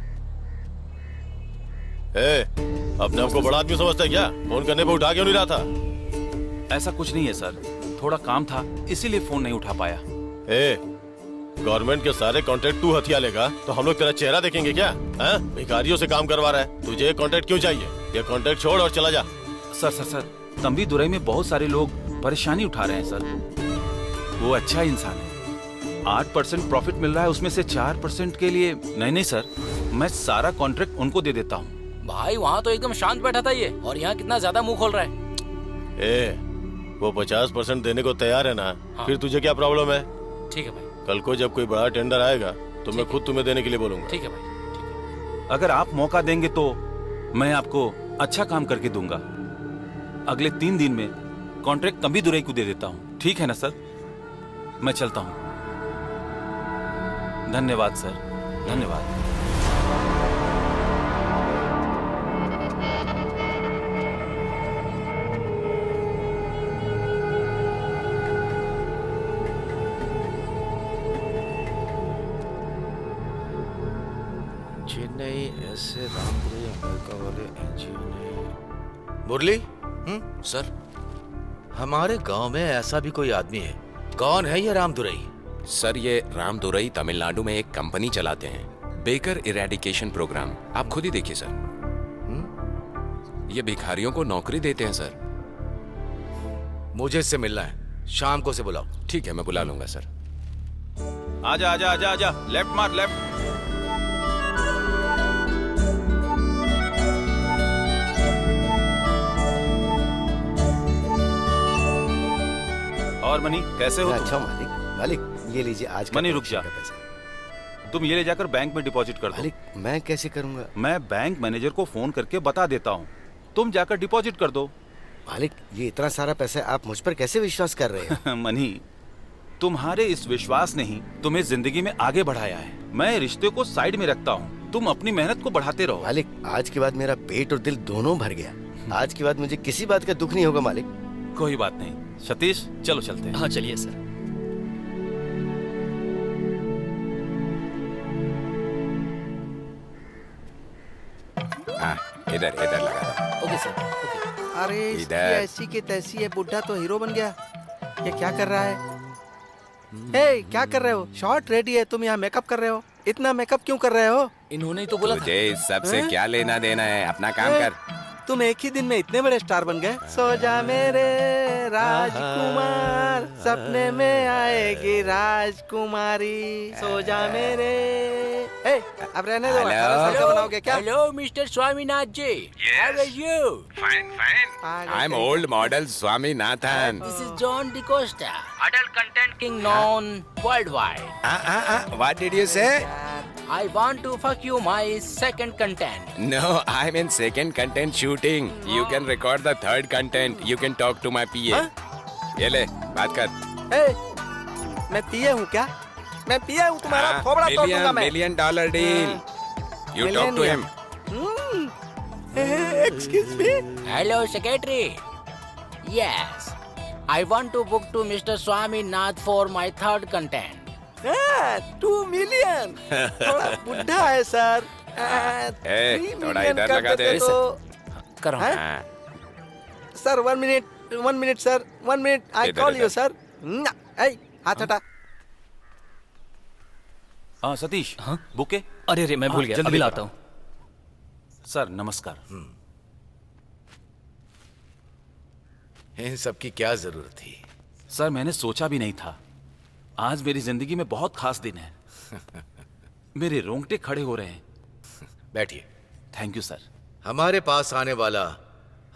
अपने आपको बड़ा आदमी समझता है क्या? फोन करने पे उठा क्यों नहीं रहा था? ऐसा कुछ नहीं है सर, थोड़ा काम था इसीलिए फोन नहीं उठा पाया। गवर्नमेंट के सारे कॉन्ट्रैक्ट तू हथिया लेगा तो हम लोग तेरा चेहरा देखेंगे क्या? भिखारियों से काम करवा रहा है, तुझे कॉन्ट्रैक्ट क्यों चाहिए? ये कॉन्ट्रैक्ट छोड़ और चला जा। सर, तंबी दुराई में बहुत सारे लोग परेशानी उठा रहे हैं सर। वो अच्छा इंसान है। 8% प्रॉफिट मिल रहा है, उसमें से 4% के लिए। नहीं सर, मैं सारा कॉन्ट्रैक्ट उनको दे देता हूँ। भाई वहाँ तो एकदम शांत बैठा था ये, और यहाँ कितना ज्यादा मुंह खोल रहा है। वो 50% देने को तैयार है ना? हाँ। फिर तुझे क्या प्रॉब्लम है? ठीक है भाई। कल को जब कोई बड़ा टेंडर आएगा तो मैं खुद तुम्हें देने के लिए बोलूंगा। ठीक है भाई। अगर आप मौका देंगे तो मैं आपको अच्छा काम करके दूंगा। अगले 3 दिन में कॉन्ट्रैक्ट तंबी दुराई को दे देता हूँ, ठीक है ना सर? मैं चलता हूँ। धन्यवाद सर, धन्यवाद। चेन्नई ऐसे रामदुराई अमेरिका वाले एनजीओ ने। मुरली, सर, हमारे गांव में ऐसा भी कोई आदमी है। कौन है ये रामदुराई? सर, ये रामदुराई तमिलनाडु में एक कंपनी चलाते हैं, बेकर इरेडिकेशन प्रोग्राम। आप खुद ही देखिए सर। ये भिखारियों को नौकरी देते हैं सर। मुझे इससे मिलना है, शाम को से बुलाओ। ठीक है, मैं बुला लूंगा सर। आजा, लेफ्ट मार, लेफ्ट। और मनी, कैसे हो? अच्छा मालिक, ये लीजिए आज का मनी, रुक जा। तुम ये ले जाकर बैंक में डिपॉजिट कर दो। मालिक, मैं कैसे करूंगा? मैं बैंक मैनेजर को फोन करके बता देता हूँ, तुम जाकर डिपॉजिट कर दो। मालिक, ये इतना सारा पैसा आप मुझ पर कैसे विश्वास कर रहे हैं? मनी, तुम्हारे इस विश्वास ने ही तुम्हें जिंदगी में आगे बढ़ाया है। मैं रिश्ते को साइड में रखता हूँ, तुम अपनी मेहनत को बढ़ाते रहो। मालिक, आज के बाद मेरा पेट और दिल दोनों भर गया। आज के बाद मुझे किसी बात का दुख नहीं होगा मालिक। कोई बात नहीं सतीश, चलो चलते हैं। हाँ चलिए सर। इधर इधर लगा। Okay sir, okay. अरे इसकी इधर। ऐसी की तैसी है, बुढ़ा तो हीरो बन गया। ये क्या कर रहा है? हे, क्या कर रहे हो? शॉट रेडी है, तुम यहाँ मेकअप कर रहे हो? इतना मेकअप क्यों कर रहे हो? इन्होंने ही तो बोला था। तुझे इस सब से हैं? क्या लेना देना है, अपना काम ए, कर। तुम एक ही दिन में इतने बड़े स्टार बन गए। सो जा मेरे राजकुमार, सपने में आएगी राजकुमारी। सो जा मेरे। ए, अब रहने दो, 18 साल का बनाओगे क्या? Hello mister Swaminath ji. How are you? Fine fine. I am old model Swaminathan. This is John D'Costa, adult content king known worldwide. What did you say? I want to fuck you my second content. No, I'm in second content shooting. You can record the third content. You can talk to my PA. ये ले, बात कर। ए, मैं पिए हूँ क्या? मैं पिए हूँ, तुम्हारा थोबड़ा तोड़ दूंगा मैं। $1 million deal. You talk to him. Excuse me? Hello secretary. Yes. I want to book to Mr. Swaminath for my third content. 2 million। थोड़ा बुढ़ा है सर। थोड़ा इधर लगा दे। करो। Sir 1 minute sir, 1 minute. आई इधर, कॉल यू इधर। सर। हाथ हटा। हाँ सतीश। हाँ? बुके। अरे रे, मैं भूल गया, जल्दी अभी लेकर लाता हूँ। सर नमस्कार। इन सब की क्या जरूरत थी? सर मैंने सोचा भी नहीं था, आज मेरी जिंदगी में बहुत खास दिन है। मेरे रोंगटे खड़े हो रहे हैं। बैठिए। Thank you sir. हमारे पास आने वाला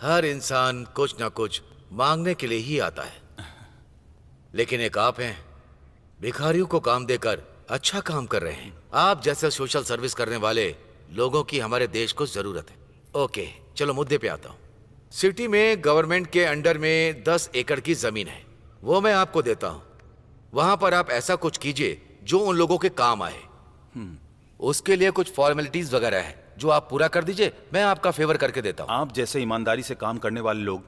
हर इंसान कुछ ना कुछ मांगने के लिए ही आता है, लेकिन एक आप हैं, भिखारियों को काम देकर अच्छा काम कर रहे हैं। आप जैसे सोशल सर्विस करने वाले लोगों की हमारे देश को जरूरत है। ओके, चलो मुद्दे पे आता हूँ। सिटी में गवर्नमेंट के अंडर में 10 एकड़ की जमीन है, वो मैं आपको देता हूँ। वहां पर आप ऐसा कुछ कीजिए जो उन लोगों के काम आए। उसके लिए कुछ फॉर्मेलिटीज वगैरह है जो आप पूरा कर दीजिए, मैं आपका फेवर करके देता हूँ। आप जैसे ईमानदारी से काम करने वाले लोग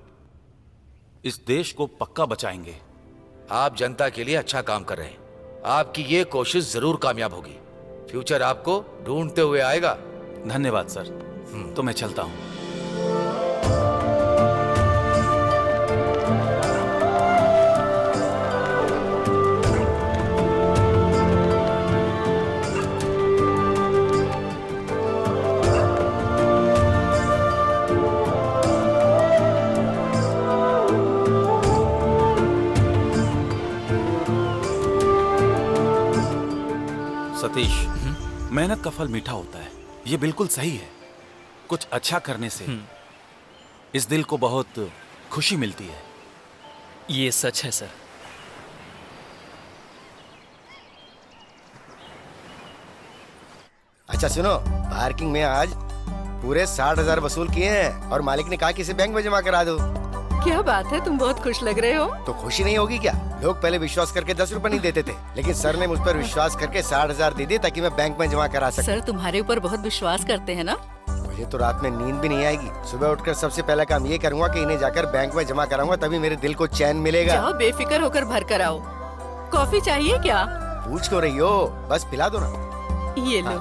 इस देश को पक्का बचाएंगे। आप जनता के लिए अच्छा काम कर रहे हैं, आपकी ये कोशिश जरूर कामयाब होगी। फ्यूचर आपको ढूंढते हुए आएगा। धन्यवाद सर। तो मैं चलता हूँ। सतीश, मेहनत का फल मीठा होता है, ये बिल्कुल सही है। कुछ अच्छा करने से इस दिल को बहुत खुशी मिलती है। ये सच है सर। अच्छा सुनो, पार्किंग में आज पूरे 60,000 वसूल किए हैं और मालिक ने कहा कि इसे बैंक में जमा करा दो। क्या बात है, तुम बहुत खुश लग रहे हो। तो खुशी नहीं होगी क्या? लोग पहले विश्वास करके 10 रुपए नहीं देते थे, लेकिन सर ने मुझ पर विश्वास करके 60,000 दे दिए ताकि मैं बैंक में जमा करा सकूं। सर तुम्हारे ऊपर बहुत विश्वास करते हैं ना। मुझे तो रात में नींद भी नहीं आएगी। सुबह उठकर सबसे पहला काम ये करूंगा कि इन्हें जाकर बैंक में जमा कराऊंगा, तभी मेरे दिल को चैन मिलेगा। जाओ बेफिक्र होकर भर कर आओ। कॉफी चाहिए क्या? पूछ क्यों रही हो, बस पिला दो ना। ये लो।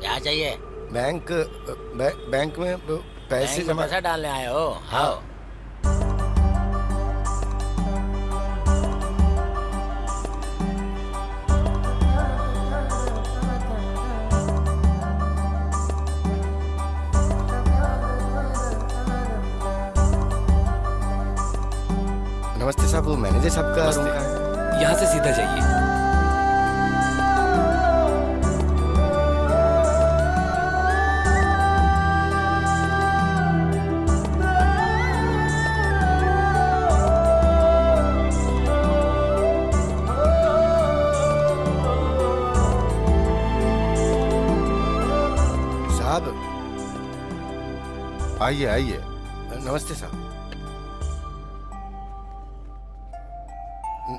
क्या चाहिए? बैंक में पैसे बैंक में जमा। पैसा डालने आए हो? हाँ। नमस्ते साहब, वो मैनेजर साहब का रूम कहाँ है? यहाँ से सीधा जाइए। साहब आइए आइए। नमस्ते साहब।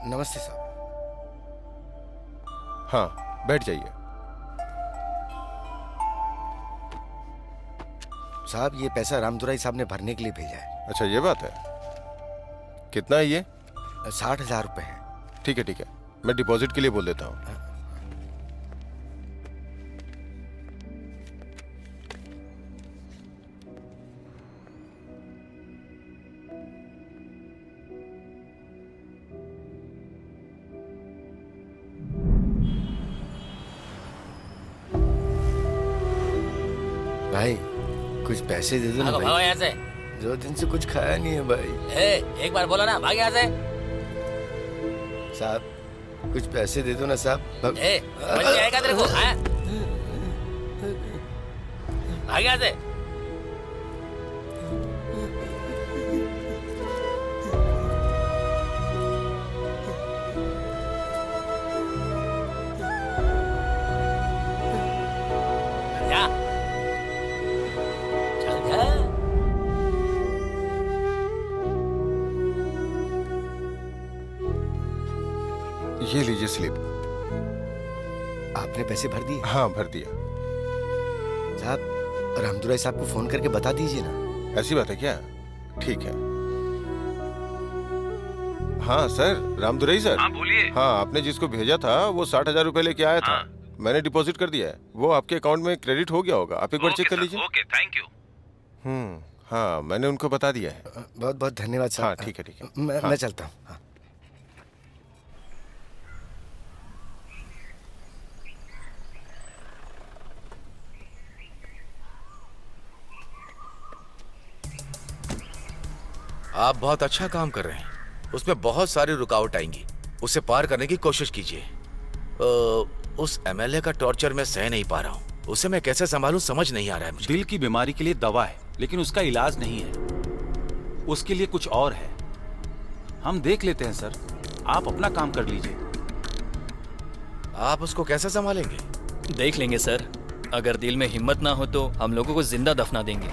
नमस्ते साहब। हाँ बैठ जाइए। साहब ये पैसा रामदुराई साहब ने भरने के लिए भेजा है। अच्छा ये बात है। कितना है ये? 60,000 रुपए है। ठीक है मैं डिपॉजिट के लिए बोल देता हूँ। भाई कुछ पैसे दे दो ना भागो भाई। यहाँ से। 2 दिन से कुछ खाया नहीं है भाई। एक बार बोलो ना, भाग यहाँ से। साहब कुछ पैसे दे दो ना साहब। समझ में आएगा तेरे को? हाँ? भाग यहाँ से। जा। चल जा। ये लीजिए स्लिप। आपने पैसे भर दिए? हाँ भर दिया। साहब रामदुराई साहब को फोन करके बता दीजिए ना। ऐसी बात है क्या? ठीक है। हाँ सर, रामदुराई सर। हाँ बोलिए। हाँ आपने जिसको भेजा था वो 60,000 रुपए लेके आया था। मैंने डिपॉजिट कर दिया है। वो आपके अकाउंट में क्रेडिट हो गया होगा। आप एक बार चेक कर लीजिए। Okay thank you. हाँ मैंने उनको बता दिया है। बहुत बहुत धन्यवाद साहब। हाँ ठीक है। मैं चलता हूँ। हाँ। आप बहुत अच्छा काम कर रहे हैं। उसमें बहुत सारी रुकावट आएंगी, उसे पार करने की कोशिश कीजिए। उस एमएलए का टॉर्चर मैं सह नहीं पा रहा हूँ। उसे मैं कैसे संभालूं समझ नहीं आ रहा है मुझे। दिल की बीमारी के लिए दवा है, लेकिन उसका इलाज नहीं है। उसके लिए कुछ और है। हम देख लेते हैं सर, आप अपना काम कर लीजिए। आप उसको कैसे संभालेंगे? देख लेंगे सर। अगर दिल में हिम्मत ना हो तो हम लोगों को जिंदा दफना देंगे।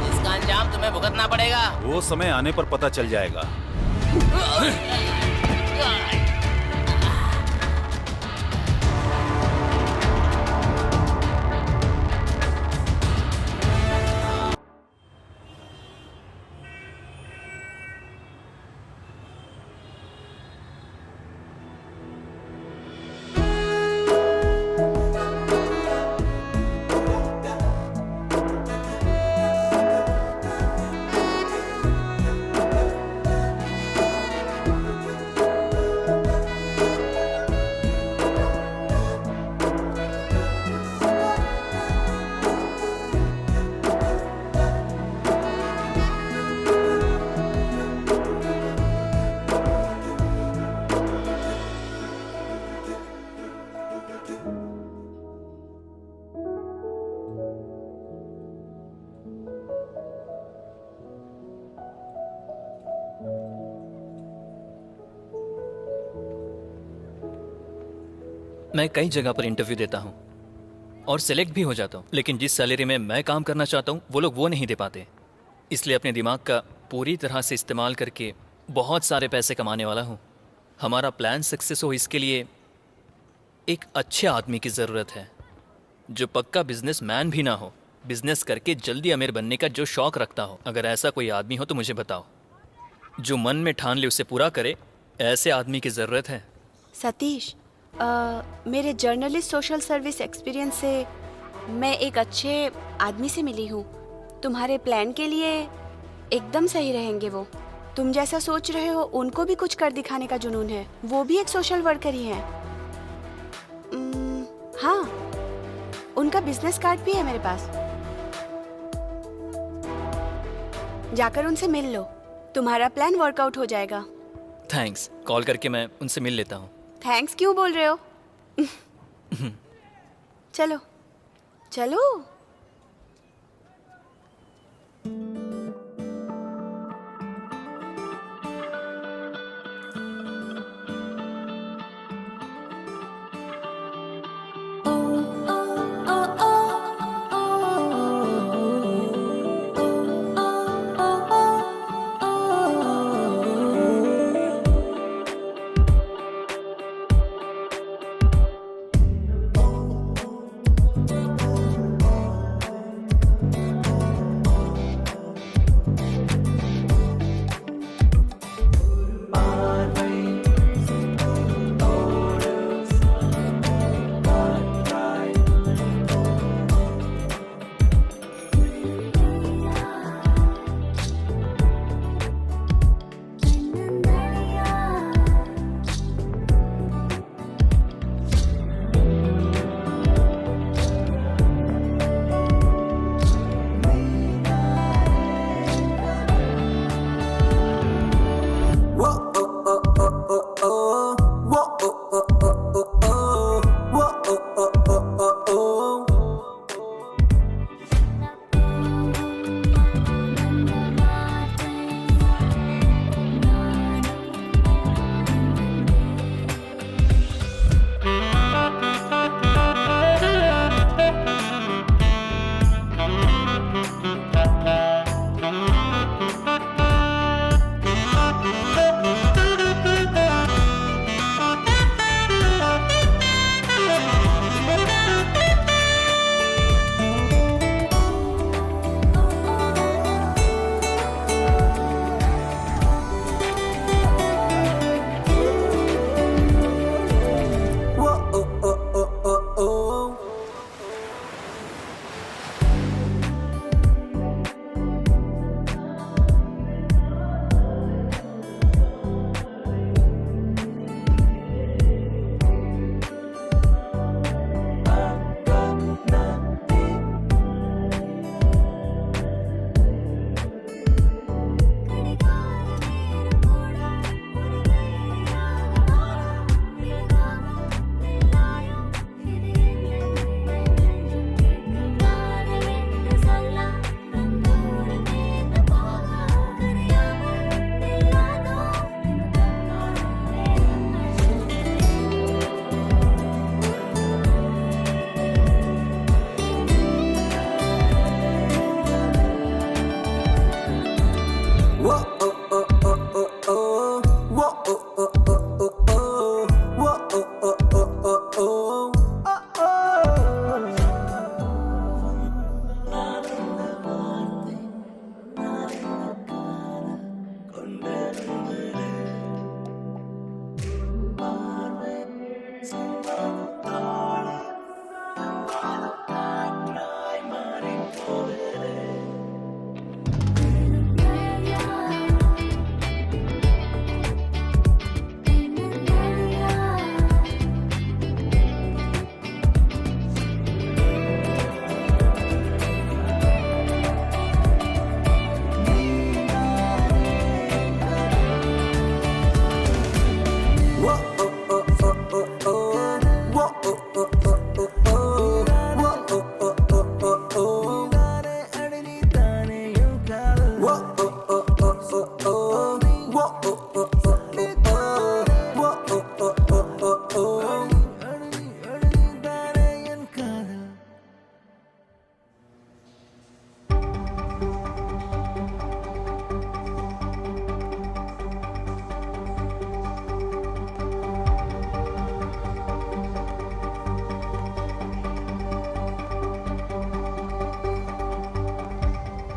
इसका अंजाम तुम्हें भुगतना पड़ेगा। वो समय आने पर पता चल जाएगा। मैं कई जगह पर इंटरव्यू देता हूँ और सिलेक्ट भी हो जाता हूँ, लेकिन जिस सैलरी में मैं काम करना चाहता हूँ वो लोग वो नहीं दे पाते। इसलिए अपने दिमाग का पूरी तरह से इस्तेमाल करके बहुत सारे पैसे कमाने वाला हूँ। हमारा प्लान सक्सेस हो इसके लिए एक अच्छे आदमी की ज़रूरत है, जो पक्का बिजनेसमैन भी ना हो, बिजनेस करके जल्दी अमीर बनने का जो शौक रखता हो। अगर ऐसा कोई आदमी हो तो मुझे बताओ। जो मन में ठान ले उसे पूरा करे, ऐसे आदमी की ज़रूरत है। सतीश, मेरे जर्नलिस्ट सोशल सर्विस एक्सपीरियंस से मैं एक अच्छे आदमी से मिली हूँ। तुम्हारे प्लान के लिए एकदम सही रहेंगे वो। तुम जैसा सोच रहे हो उनको भी कुछ कर दिखाने का जुनून है। वो भी एक सोशल वर्कर ही है। हाँ, उनका बिजनेस कार्ड भी है मेरे पास। जाकर उनसे मिल लो, तुम्हारा प्लान वर्कआउट हो जाएगा। थैंक्स। कॉल करके मैं उनसे मिल लेता हूँ। थैंक्स क्यों बोल रहे हो? चलो चलो।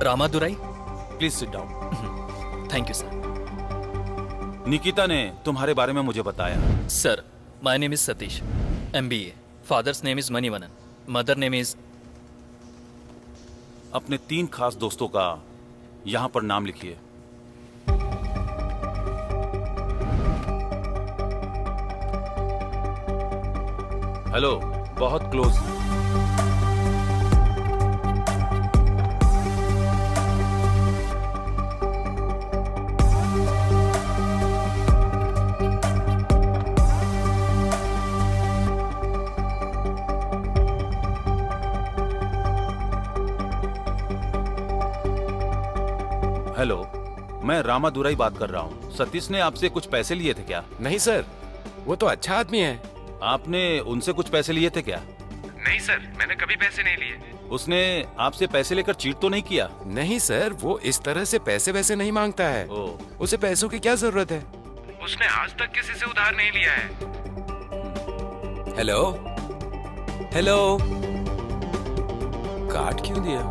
Ramadurai, please sit down. Thank you sir. Nikita ने तुम्हारे बारे में मुझे बताया। Sir, my name is Satish, MBA। Father's name is Manivannan, mother name is. अपने 3 खास दोस्तों का यहाँ पर नाम लिखिए। हेलो, बहुत क्लोज। हेलो, मैं रामादुराई बात कर रहा हूँ। सतीश ने आपसे कुछ पैसे लिए थे क्या? नहीं सर, वो तो अच्छा आदमी है। आपने उनसे कुछ पैसे लिए थे क्या? नहीं सर, मैंने कभी पैसे नहीं लिए। उसने आपसे पैसे लेकर चीट तो नहीं किया? नहीं सर, वो इस तरह से पैसे वैसे नहीं मांगता है। उसे पैसों की क्या जरूरत है? उसने आज तक किसी से उधार नहीं लिया है। हेलो हेलो, काट क्यों दिया?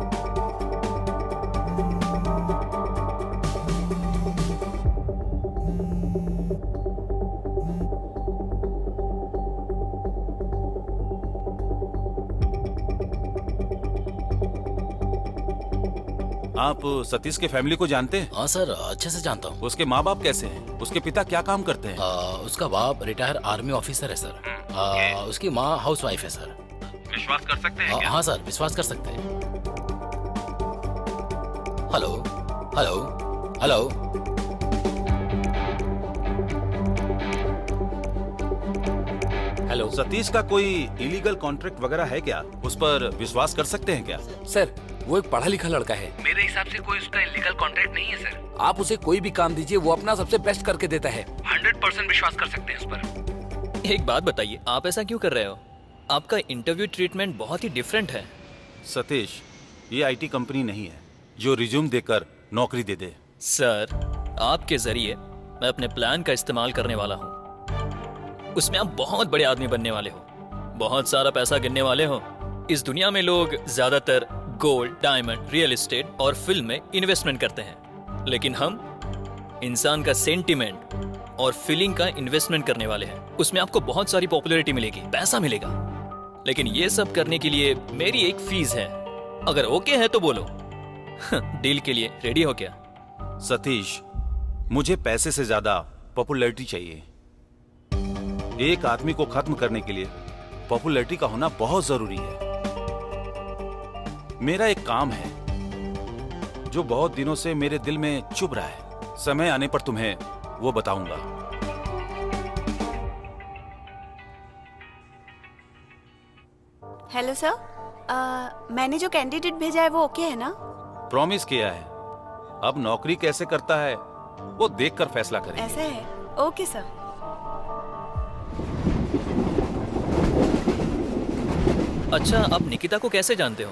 आप सतीश के फैमिली को जानते हैं? हाँ सर, अच्छे से जानता हूँ। उसके माँ बाप कैसे हैं? उसके पिता क्या काम करते हैं? उसका बाप रिटायर आर्मी ऑफिसर है सर। उसकी माँ हाउस वाइफ है सर। विश्वास कर सकते हैं क्या? हाँ सर, विश्वास कर सकते हैं। Hello hello hello, hello. Satish का कोई इलीगल कॉन्ट्रैक्ट वगैरह है क्या? उस पर विश्वास कर सकते हैं क्या? सर, वो एक पढ़ा लिखा लड़का है। मेरे हिसाब से कोई उसका इलीगल कॉन्ट्रैक्ट नहीं है सर। आप उसे कोई भी काम दीजिए, वो अपना सबसे बेस्ट करके देता है। 100% विश्वास कर सकते हैं उस पर। एक बात बताइए, आप ऐसा क्यों कर रहे हो? आपका इंटरव्यू ट्रीटमेंट बहुत ही डिफरेंट है। सतीश, ये IT कंपनी नहीं है जो रिज्यूम देकर नौकरी दे दे। सर, आपके जरिए मैं अपने प्लान का इस्तेमाल करने वाला हूँ। उसमें आप बहुत बड़े आदमी बनने वाले हो, बहुत सारा पैसा गिनने वाले हो। इस दुनिया में लोग ज्यादातर गोल्ड, डायमंड, रियल एस्टेट और फिल्म में इन्वेस्टमेंट करते हैं, लेकिन हम इंसान का सेंटिमेंट और फीलिंग का इन्वेस्टमेंट करने वाले हैं। उसमें आपको बहुत सारी पॉपुलैरिटी मिलेगी, पैसा मिलेगा, लेकिन ये सब करने के लिए मेरी एक फीस है। अगर ओके है तो बोलो। डील के लिए रेडी हो क्या? सतीश, मुझे पैसे से ज्यादा पॉपुलैरिटी चाहिए। एक आदमी को खत्म करने के लिए पॉपुलैरिटी का होना बहुत जरूरी है। मेरा एक काम है जो बहुत दिनों से मेरे दिल में चुभ रहा है। समय आने पर तुम्हें वो बताऊंगा। हेलो सर, मैंने जो कैंडिडेट भेजा है वो ओके है ना? प्रॉमिस किया है। अब नौकरी कैसे करता है वो देखकर फैसला करेंगे। ऐसा है? Okay sir. अच्छा, आप निकिता को कैसे जानते हो?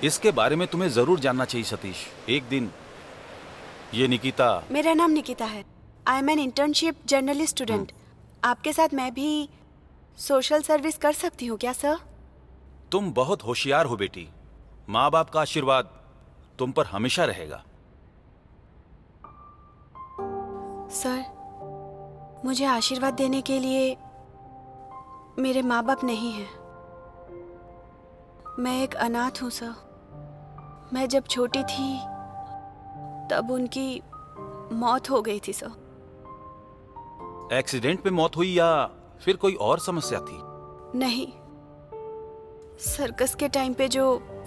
इसके बारे में तुम्हें जरूर जानना चाहिए सतीश। एक दिन ये निकिता। मेरा नाम निकिता है। I am an internship journalist student. आपके साथ मैं भी सोशल सर्विस कर सकती हूँ क्या सर? तुम बहुत होशियार हो बेटी। माँ बाप का आशीर्वाद तुम पर हमेशा रहेगा। सर, मुझे आशीर्वाद देने के लिए मेरे माँ बाप नहीं हैं। मैं एक अनाथ हूँ सर। मैं जब छोटी थी तब उनकी मौत हो गई थी सर। एक्सीडेंट में मौत हुई या फिर कोई और समस्या थी? नहीं, सर्कस के टाइम पे जो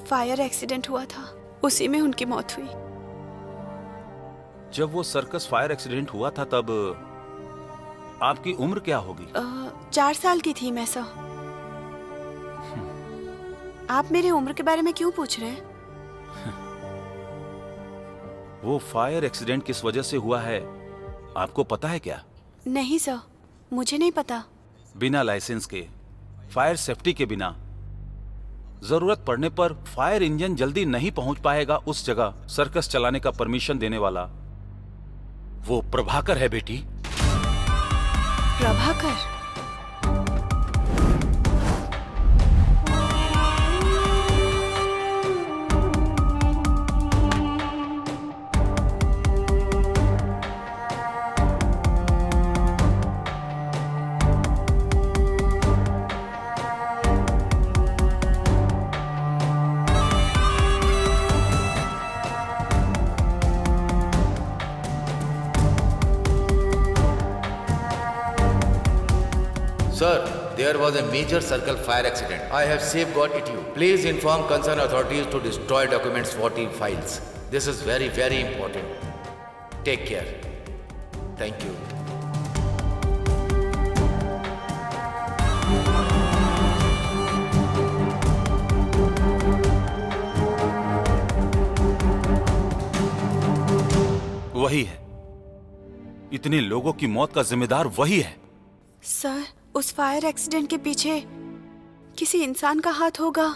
फायर एक्सीडेंट हुआ था उसी में उनकी मौत हुई। जब वो सर्कस फायर एक्सीडेंट हुआ था तब आपकी उम्र क्या होगी? 4 साल की थी मैं सर। आप मेरी उम्र के बारे में क्यों पूछ रहे हैं? वो फायर एक्सीडेंट किस वजह से हुआ है आपको पता है क्या? नहीं सर, मुझे नहीं पता। बिना लाइसेंस के, फायर सेफ्टी के बिना, जरूरत पड़ने पर फायर इंजन जल्दी नहीं पहुंच पाएगा उस जगह सर्कस चलाने का परमिशन देने वाला वो प्रभाकर है बेटी। Prabhakar? Sir, there was a major circle fire accident. I have safeguarded you. Please inform concerned authorities to destroy documents 40 files. This is very, very important. Take care. Thank you. वही है, इतने लोगों की मौत का जिम्मेदार वही है। सर, उस फायर एक्सीडेंट के पीछे किसी इंसान का हाथ होगा,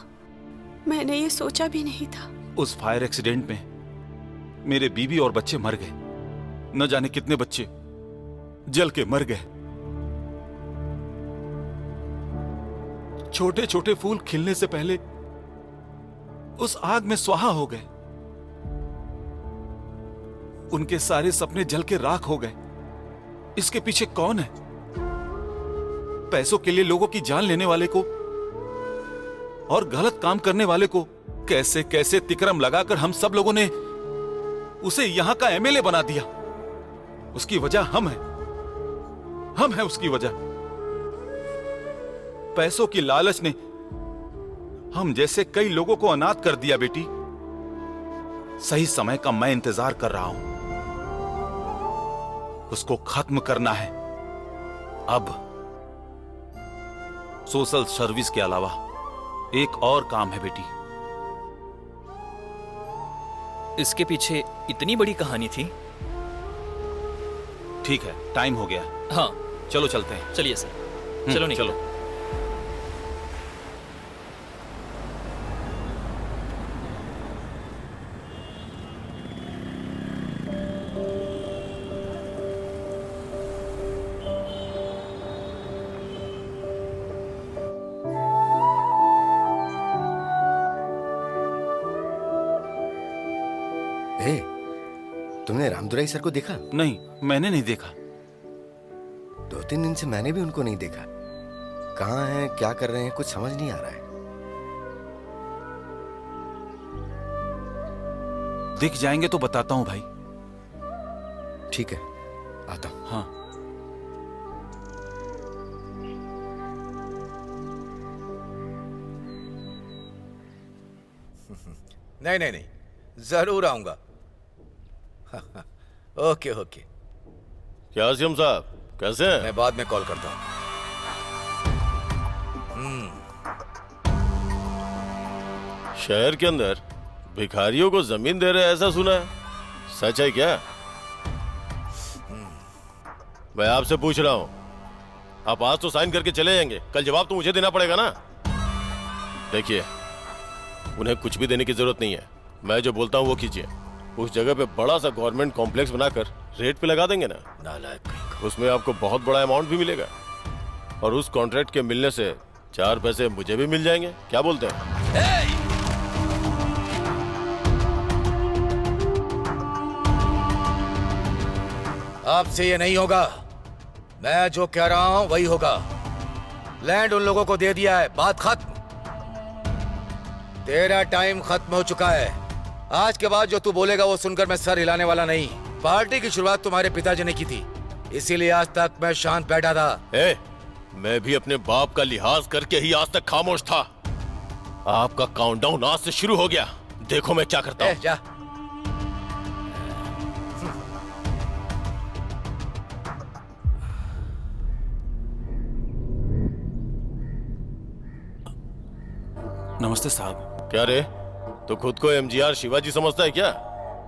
मैंने ये सोचा भी नहीं था। उस फायर एक्सीडेंट में मेरे बीवी और बच्चे मर गए। न जाने कितने बच्चे जल के मर गए। छोटे छोटे फूल खिलने से पहले उस आग में स्वाहा हो गए। उनके सारे सपने जल के राख हो गए। इसके पीछे कौन है? पैसों के लिए लोगों की जान लेने वाले को और गलत काम करने वाले को कैसे कैसे तिकरम लगाकर हम सब लोगों ने उसे यहां का एमएलए बना दिया। उसकी वजह हम हैं उसकी वजह। पैसों की लालच ने हम जैसे कई लोगों को अनाथ कर दिया। बेटी, सही समय का मैं इंतजार कर रहा हूं। उसको खत्म करना है। अब सोशल सर्विस के अलावा एक और काम है बेटी। इसके पीछे इतनी बड़ी कहानी थी? ठीक है, टाइम हो गया। हाँ, चलो चलते हैं। चलिए सर, चलो निकलो। चलो। तुमने रामदुराई सर को देखा? नहीं, मैंने नहीं देखा। 2-3 दिन से मैंने भी उनको नहीं देखा। कहाँ हैं, क्या कर रहे हैं, कुछ समझ नहीं आ रहा है। दिख जाएंगे तो बताता हूं भाई। ठीक है, आता हूं। हाँ। नहीं नहीं नहीं, जरूर आऊंगा। Okay okay. क्या सीएम साहब, कैसे हैं? मैं बाद में कॉल करता हूँ। शहर के अंदर भिखारियों को जमीन दे रहे हैं, ऐसा सुना है, सच है क्या? मैं आपसे पूछ रहा हूं, आप आज तो साइन करके चले जाएंगे, कल जवाब तो मुझे देना पड़ेगा ना। देखिए, उन्हें कुछ भी देने की जरूरत नहीं है। मैं जो बोलता हूं वो कीजिए। उस जगह पे बड़ा सा गवर्नमेंट कॉम्प्लेक्स बनाकर रेट पे लगा देंगे ना, नालायक। उसमें आपको बहुत बड़ा अमाउंट भी मिलेगा और उस कॉन्ट्रैक्ट के मिलने से 4 पैसे मुझे भी मिल जाएंगे। क्या बोलते हैं? आपसे ये नहीं होगा। मैं जो कह रहा हूं वही होगा। लैंड उन लोगों को दे दिया है, बात खत्म। तेरा टाइम खत्म हो चुका है। आज के बाद जो तू बोलेगा वो सुनकर मैं सर हिलाने वाला नहीं। पार्टी की शुरुआत तुम्हारे पिताजी ने की थी, इसीलिए आज तक मैं शांत बैठा था। मैं भी अपने बाप का लिहाज करके ही आज तक खामोश था। आपका काउंटडाउन आज से शुरू हो गया। देखो मैं क्या करता हूँ। जा। नमस्ते साहब। क्या रे, तो खुद को एमजीआर शिवाजी समझता है क्या?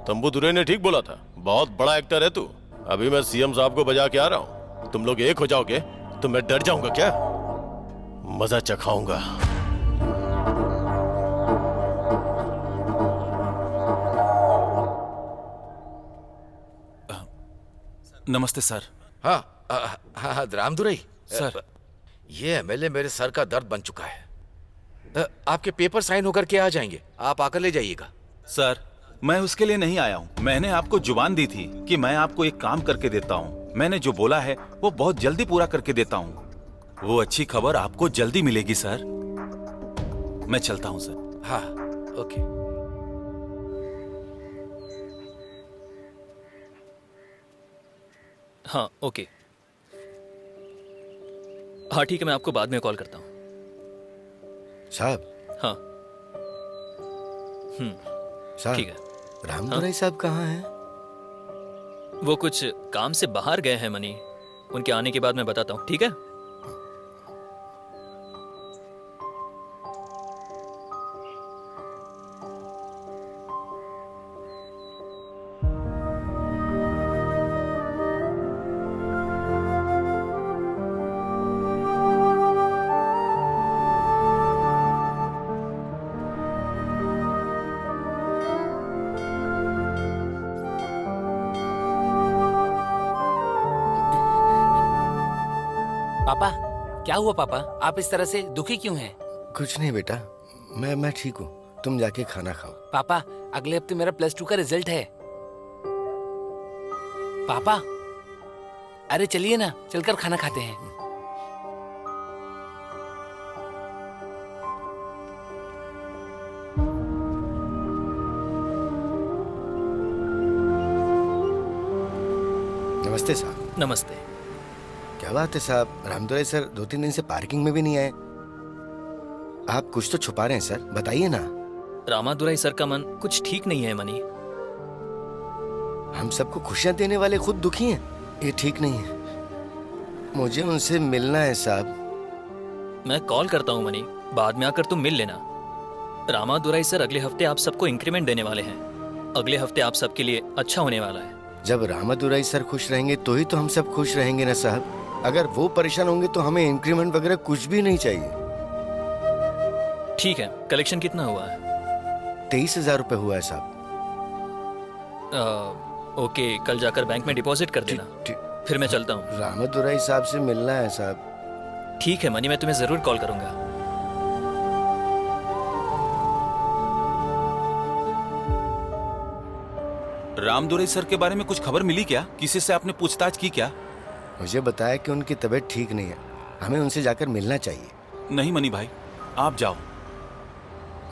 तंबू दुरे ने ठीक बोला था, बहुत बड़ा एक्टर है तू। अभी मैं सीएम साहब को बजा के आ रहा हूँ। तुम लोग एक हो जाओगे तो मैं डर जाऊंगा क्या? मजा चखाऊंगा। नमस्ते सर। हाँ, रामदुरई सर। ये एमएलए मेरे सर का दर्द बन चुका है। आपके पेपर साइन होकर के आ जाएंगे, आप आकर ले जाइएगा। सर, मैं उसके लिए नहीं आया हूँ। मैंने आपको जुबान दी थी कि मैं आपको एक काम करके देता हूँ। मैंने जो बोला है वो बहुत जल्दी पूरा करके देता हूँ। वो अच्छी खबर आपको जल्दी मिलेगी सर। मैं चलता हूँ सर। हाँ, ओके। हाँ, ओके। हाँ ठीक है, मैं आपको बाद में कॉल करता हूँ। साहब। हाँ। साहब, ठीक है। रामदुरई साहब कहाँ हैं? वो कुछ काम से बाहर गए हैं मनी। उनके आने के बाद मैं बताता हूँ, ठीक है? पापा, क्या हुआ पापा? आप इस तरह से दुखी क्यों हैं? कुछ नहीं बेटा, मैं ठीक हूँ। तुम जाके खाना खाओ। पापा, अगले हफ्ते मेरा +2 का रिजल्ट है। पापा, अरे चलिए ना, चलकर खाना खाते हैं। नमस्ते साहब। नमस्ते। क्या बात है साहब, रामदुरई सर 2-3 दिन से पार्किंग में भी नहीं आए। आप कुछ तो छुपा रहे हैं सर, बताइए ना। रामादुराई सर का मन कुछ ठीक नहीं है मनी। हम सबको खुशियां देने वाले खुद दुखी हैं, ये ठीक नहीं है। मुझे उनसे मिलना है साहब। मैं कॉल करता हूँ मनी, बाद में आकर तुम मिल लेना। रामादुराई सर अगले हफ्ते आप सबको इंक्रीमेंट देने वाले हैं। अगले हफ्ते आप सबके लिए अच्छा होने वाला है। जब रामादुराई सर खुश रहेंगे तो ही तो हम सब खुश रहेंगे ना साहब। अगर वो परेशान होंगे तो हमें इंक्रीमेंट वगैरह कुछ भी नहीं चाहिए। ठीक है, कलेक्शन कितना हुआ है? 23,000 रुपए हुआ है साहब। ओके, कल जाकर बैंक में डिपॉजिट कर देना। फिर मैं चलता हूँ। रामादुराई साहब से मिलना है साहब। ठीक है मनी, मैं तुम्हें जरूर कॉल करूंगा। रामदुरई सर के बारे में कुछ खबर मिली क्या? किसी से आपने पूछताछ की क्या? मुझे बताया कि उनकी तबीयत ठीक नहीं है, हमें उनसे जाकर मिलना चाहिए। नहीं मनी भाई, आप जाओ।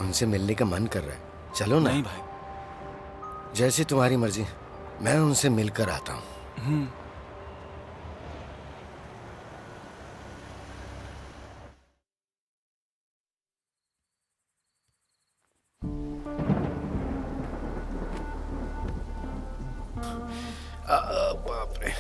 उनसे मिलने का मन कर रहा है, चलो ना। नहीं भाई, जैसी तुम्हारी मर्जी, मैं उनसे मिलकर आता हूँ। बाप रे।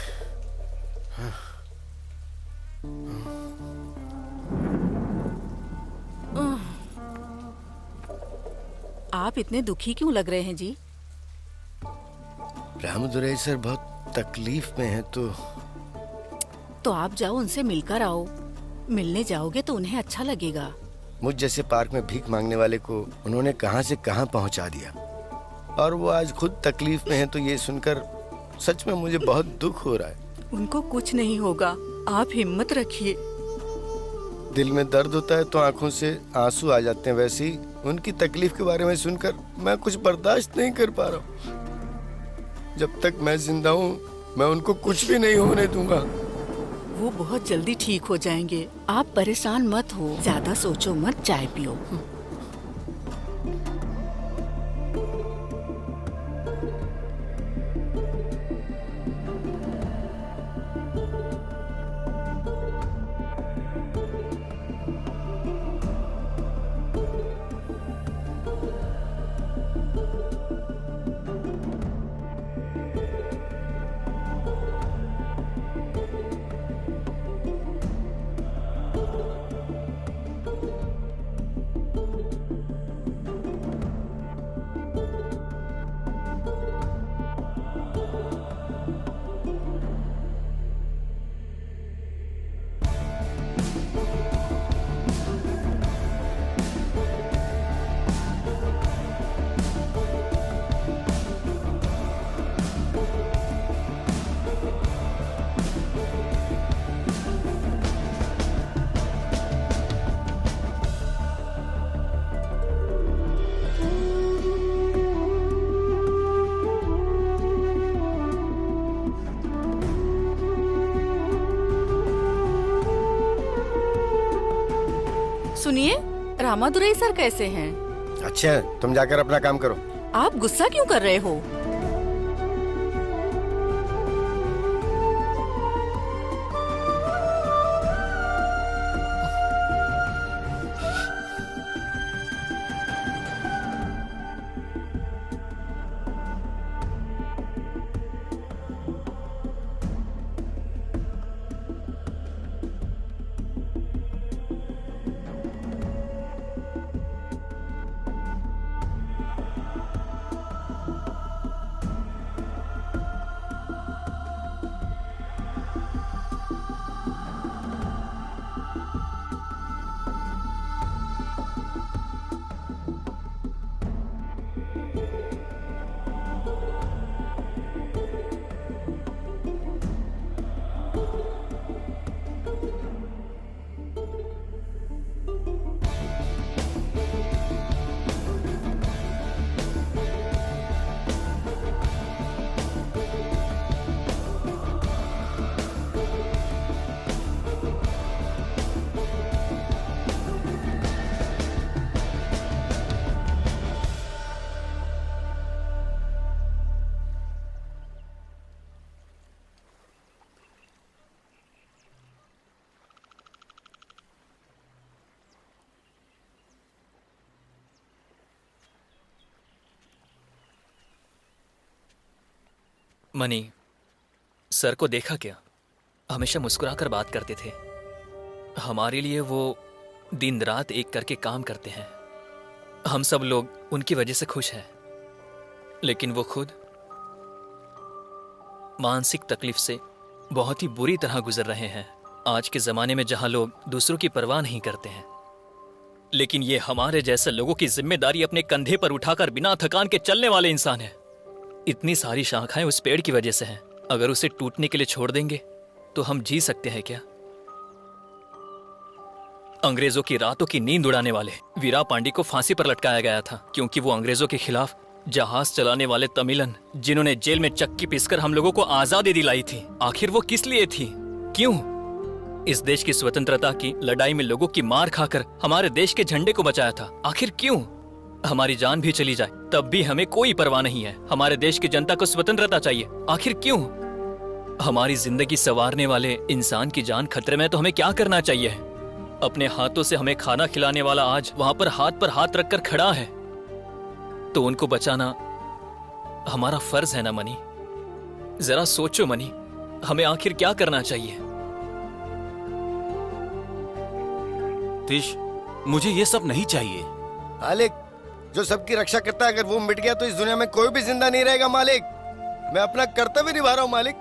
आप इतने दुखी क्यों लग रहे हैं जी? रामदुरई सर बहुत तकलीफ में हैं तो आप जाओ, उनसे मिलकर आओ। मिलने जाओगे तो उन्हें अच्छा लगेगा। मुझ जैसे पार्क में भीख मांगने वाले को उन्होंने कहां से कहां पहुंचा दिया, और वो आज खुद तकलीफ में हैं तो ये सुनकर सच में मुझे बहुत दुख हो रहा है। उनको कुछ नहीं होगा, आप हिम्मत रखिए। दिल में दर्द होता है तो आंखों से आंसू आ जाते हैं, वैसे ही उनकी तकलीफ के बारे में सुनकर मैं कुछ बर्दाश्त नहीं कर पा रहा हूँ। जब तक मैं जिंदा हूँ मैं उनको कुछ भी नहीं होने दूंगा। वो बहुत जल्दी ठीक हो जाएंगे। आप परेशान मत हो, ज्यादा सोचो मत, चाय पियो। सुनिए, रामादुरई सर कैसे हैं? अच्छा, तुम जाकर अपना काम करो। आप गुस्सा क्यों कर रहे हो? मनी, सर को देखा क्या? हमेशा मुस्कुराकर बात करते थे। हमारे लिए वो दिन रात एक करके काम करते हैं। हम सब लोग उनकी वजह से खुश हैं, लेकिन वो खुद मानसिक तकलीफ से बहुत ही बुरी तरह गुजर रहे हैं। आज के जमाने में जहां लोग दूसरों की परवाह नहीं करते हैं, लेकिन ये हमारे जैसे लोगों की जिम्मेदारी अपने कंधे पर उठाकर बिना थकान के चलने वाले इंसान हैं। इतनी सारी शाखाएं उस पेड़ की वजह से हैं। अगर उसे टूटने के लिए छोड़ देंगे तो हम जी सकते हैं क्या? अंग्रेजों की रातों की नींद उड़ाने वाले वीरा पांडी को फांसी पर लटकाया गया था, क्योंकि वो अंग्रेजों के खिलाफ जहाज चलाने वाले तमिलन, जिन्होंने जेल में चक्की पीसकर हम लोगों को आजादी दिलाई थी। आखिर वो किस लिए थी? क्यों? इस देश की स्वतंत्रता की लड़ाई में लोगों की मार खाकर हमारे देश के झंडे को बचाया था। आखिर क्यों? हमारी जान भी चली जाए तब भी हमें कोई परवाह नहीं है। हमारे देश की जनता को स्वतंत्रता चाहिए। आखिर क्यों? हमारी जिंदगी संवारने वाले इंसान की जान खतरे में तो हमें क्या करना चाहिए? अपने हाथों से हमें खाना खिलाने वाला आज वहां पर हाथ रखकर खड़ा है, तो उनको बचाना हमारा फर्ज है ना मनी? जरा सोचो मनी, हमें आखिर क्या करना चाहिए? तीश, मुझे ये सब नहीं चाहिए। मालिक, जो सबकी रक्षा करता है, अगर वो मिट गया तो इस दुनिया में कोई भी जिंदा नहीं रहेगा। मालिक, मैं अपना कर्तव्य निभा रहा हूँ। मालिक,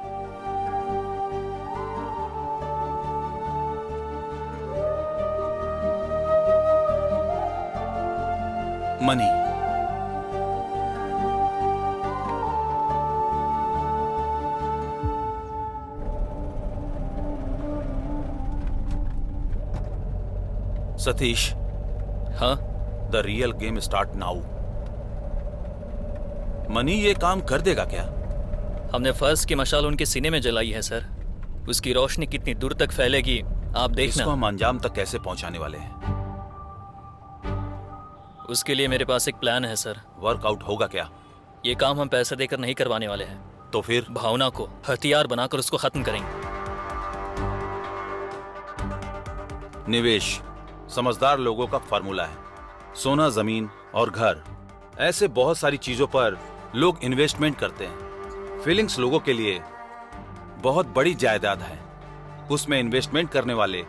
मनी, सतीश, हाँ? The real game start now. Money ये काम कर देगा क्या? हमने फर्ज की मशाल उनके सीने में जलाई है सर। उसकी रोशनी कितनी दूर तक फैलेगी आप देखना। इसको हम अंजाम तक कैसे पहुंचाने वाले हैं? उसके लिए मेरे पास एक प्लान है सर। वर्कआउट होगा क्या? ये काम हम पैसे देकर नहीं करवाने वाले हैं। तो फिर? भावना को हथियार बनाकर उसको खत्म करेंगे। निवेश समझदार लोगों का फार्मूला है। सोना, जमीन और घर, ऐसे बहुत सारी चीजों पर लोग इन्वेस्टमेंट करते हैं। फीलिंग्स लोगों के लिए बहुत बड़ी जायदाद है। उसमें इन्वेस्टमेंट करने वाले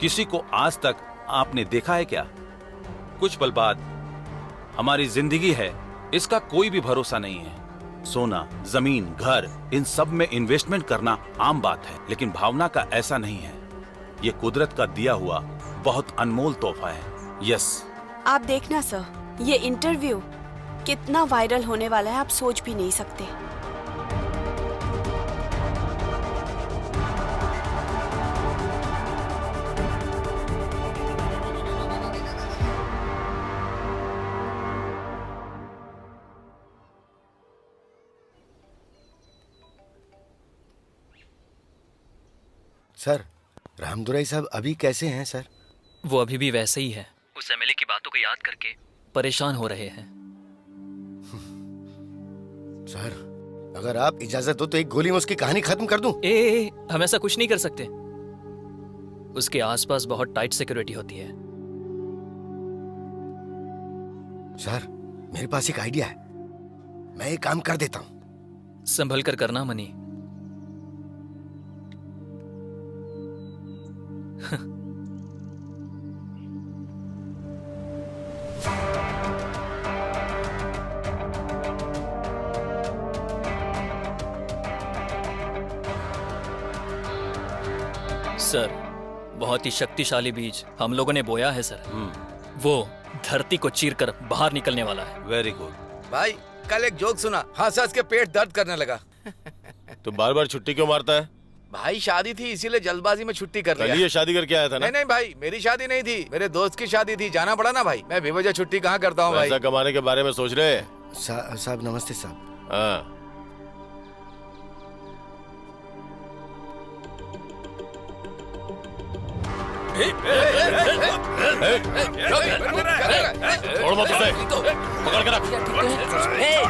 किसी को आज तक आपने देखा है क्या? कुछ पल बाद हमारी जिंदगी है, इसका कोई भी भरोसा नहीं है। सोना, जमीन, घर, इन सब में इन्वेस्टमेंट करना आम बात है, लेकिन भावना का ऐसा नहीं है। ये कुदरत का दिया हुआ बहुत अनमोल तोहफा है। यस। आप देखना सर, ये इंटरव्यू कितना वायरल होने वाला है आप सोच भी नहीं सकते। सर, रामदुराई साहब अभी कैसे हैं सर? वो अभी भी वैसे ही है। उस एमएलए की बातों को याद करके परेशान हो रहे हैं। सर, अगर आप इजाजत दो तो एक गोली में उसकी कहानी खत्म कर दूं। हम ऐसा कुछ नहीं कर सकते। उसके आसपास बहुत टाइट सिक्योरिटी होती है। सर, मेरे पास एक आइडिया है, मैं ये काम कर देता हूं। संभल कर करना मनी। सर, बहुत ही शक्तिशाली बीज हम लोगों ने बोया है सर। वो धरती को चीरकर बाहर निकलने वाला है। Very good. भाई, कल एक जोक सुना, हंस हंस के पेट दर्द करने लगा। तो बार बार छुट्टी क्यों मारता है? भाई शादी थी इसीलिए जल्दबाजी में छुट्टी कर लिया। ये शादी करके आया था ना? नहीं नहीं भाई, मेरी शादी नहीं थी, मेरे दोस्त की शादी थी, जाना पड़ा ना भाई। मैं बेवजह छुट्टी कहाँ करता हूँ भाई। पैसा कमाने के बारे में सोच रहे हैं? साहब नमस्ते साहब। हाँ, छोड़ मत उसे, पकड़ के रख।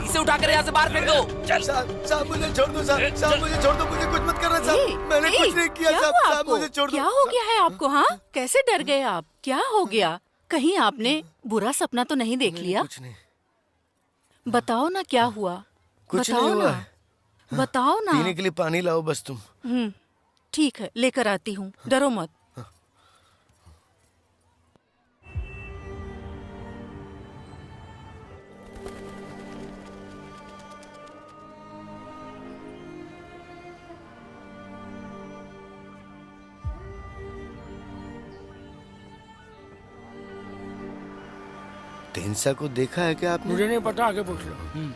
इसे उठा कर यहाँ से बाहर फेंक दो। साहब मुझे छोड़ दो, साहब मुझे छोड़ दो, मुझे कुछ मत करना साहब। मैंने कुछ नहीं किया साहब, मुझे छोड़ दो। क्या हो गया है आपको? हाँ, कैसे डर गए आप? क्या हो गया? कहीं आपने बुरा सपना तो नहीं देख लिया? कुछ नहीं। बताओ ना क्या हुआ? कुछ बताओ नहीं हुआ। ना, बताओ ना। पीने के लिए पानी लाओ बस तुम। ठीक है, लेकर आती हूँ, डरो मत। तेंसा को देखा है क्या आपने? मुझे नहीं पता, आगे पूछ लो।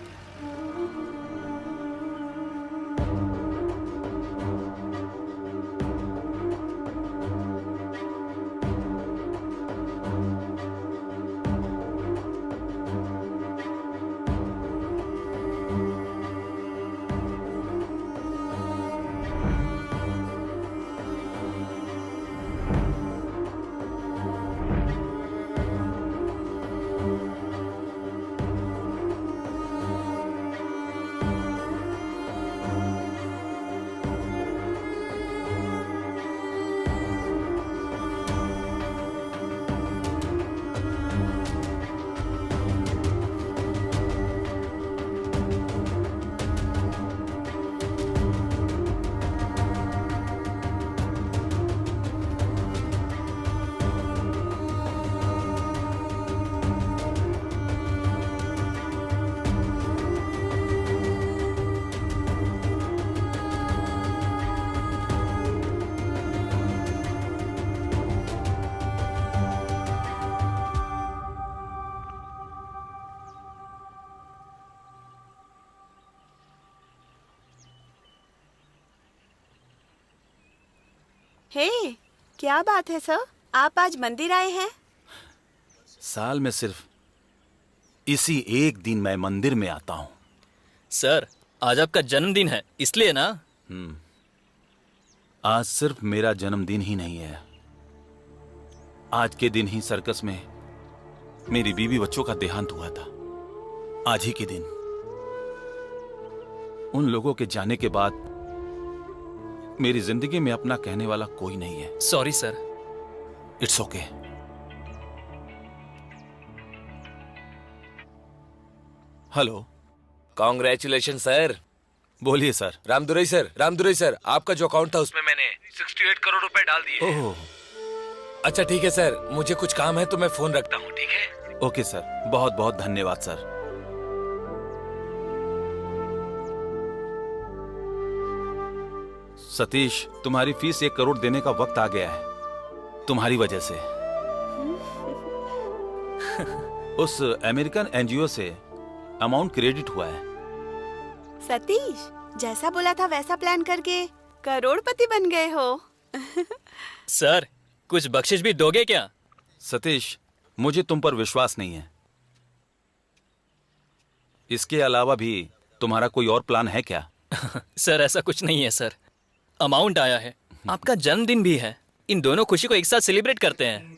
हे, क्या बात है सर? आप आज मंदिर आए हैं? साल में सिर्फ इसी एक दिन मैं मंदिर में आता हूँ। सर, आज आपका जन्मदिन है, इसलिए ना? आज सिर्फ मेरा जन्मदिन ही नहीं है, आज के दिन ही सर्कस में मेरी बीवी बच्चों का देहांत हुआ था। आज ही के दिन उन लोगों के जाने के बाद मेरी जिंदगी में अपना कहने वाला कोई नहीं है। Sorry sir. It's okay. Hello. Congratulation sir. बोलिए सर। रामदुरई सर, आपका जो अकाउंट था उसमें मैंने 68 करोड़ रुपए डाल दिए। ओह, अच्छा ठीक है सर, मुझे कुछ काम है तो मैं फोन रखता हूँ, ठीक है? ओके सर, बहुत बहुत धन्यवाद सर। सतीश, तुम्हारी फीस 1 करोड़ देने का वक्त आ गया है, तुम्हारी वजह से। उस अमेरिकन एनजीओ से अमाउंट क्रेडिट हुआ है। सतीश, जैसा बोला था वैसा प्लान करके करोड़पति बन गए हो। सर, कुछ बख्शिश भी दोगे क्या? सतीश, मुझे तुम पर विश्वास नहीं है। इसके अलावा भी तुम्हारा कोई और प्लान है क्या? सर, ऐसा कुछ नहीं है सर। अमाउंट आया है, आपका जन्मदिन भी है, इन दोनों खुशी को एक साथ सेलिब्रेट करते हैं।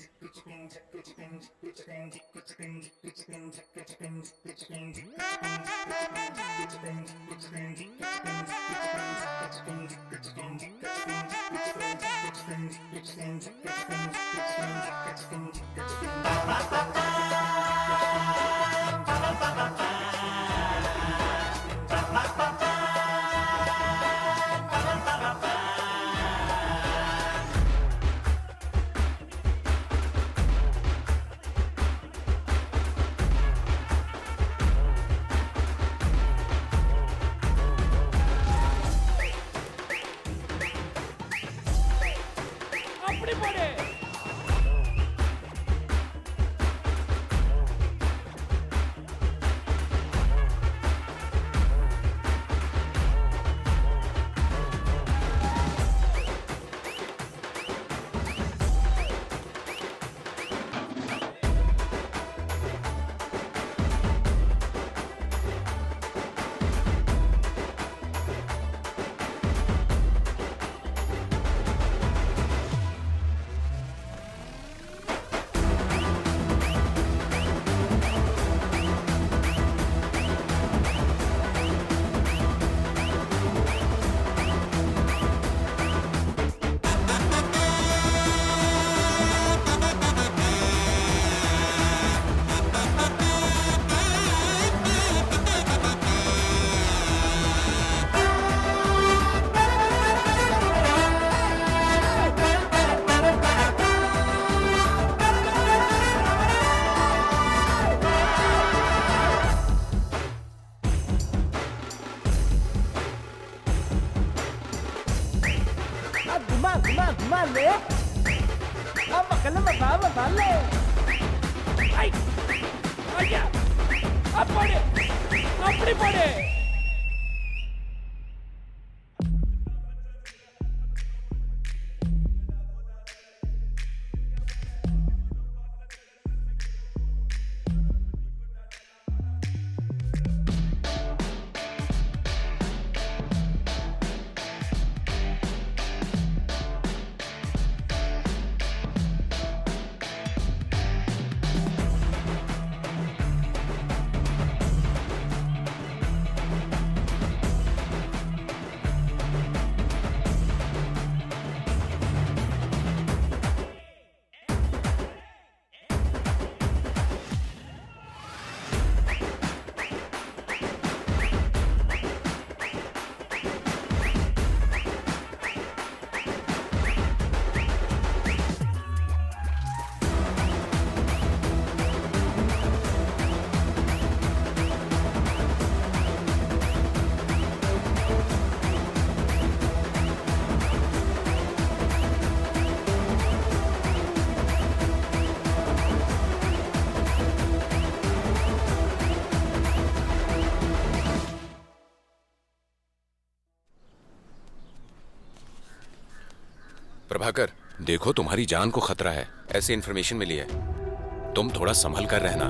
प्रभाकर, देखो तुम्हारी जान को खतरा है, ऐसे इन्फॉर्मेशन मिली है, तुम थोड़ा संभल कर रहना।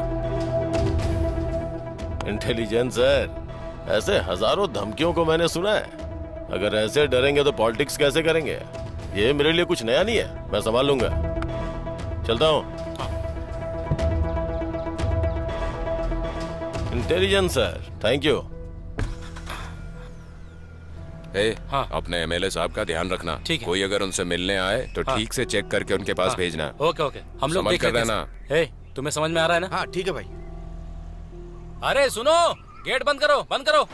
इंटेलिजेंस सर, ऐसे हजारों धमकियों को मैंने सुना है। अगर ऐसे डरेंगे तो पॉलिटिक्स कैसे करेंगे? ये मेरे लिए कुछ नया नहीं है, मैं संभाल लूंगा। चलता हूँ। Intelligence sir, thank you. हाँ। अपने एमएलए साहब का ध्यान रखना। ठीक है। कोई अगर उनसे मिलने आए तो ठीक से चेक करके उनके पास भेजना। ओके ओके, हम लोग समझ देख कर लेते देना। हैं। तुम्हें समझ में आ रहा है ना? हाँ ठीक है भाई। अरे सुनो, गेट बंद करो, बंद करो।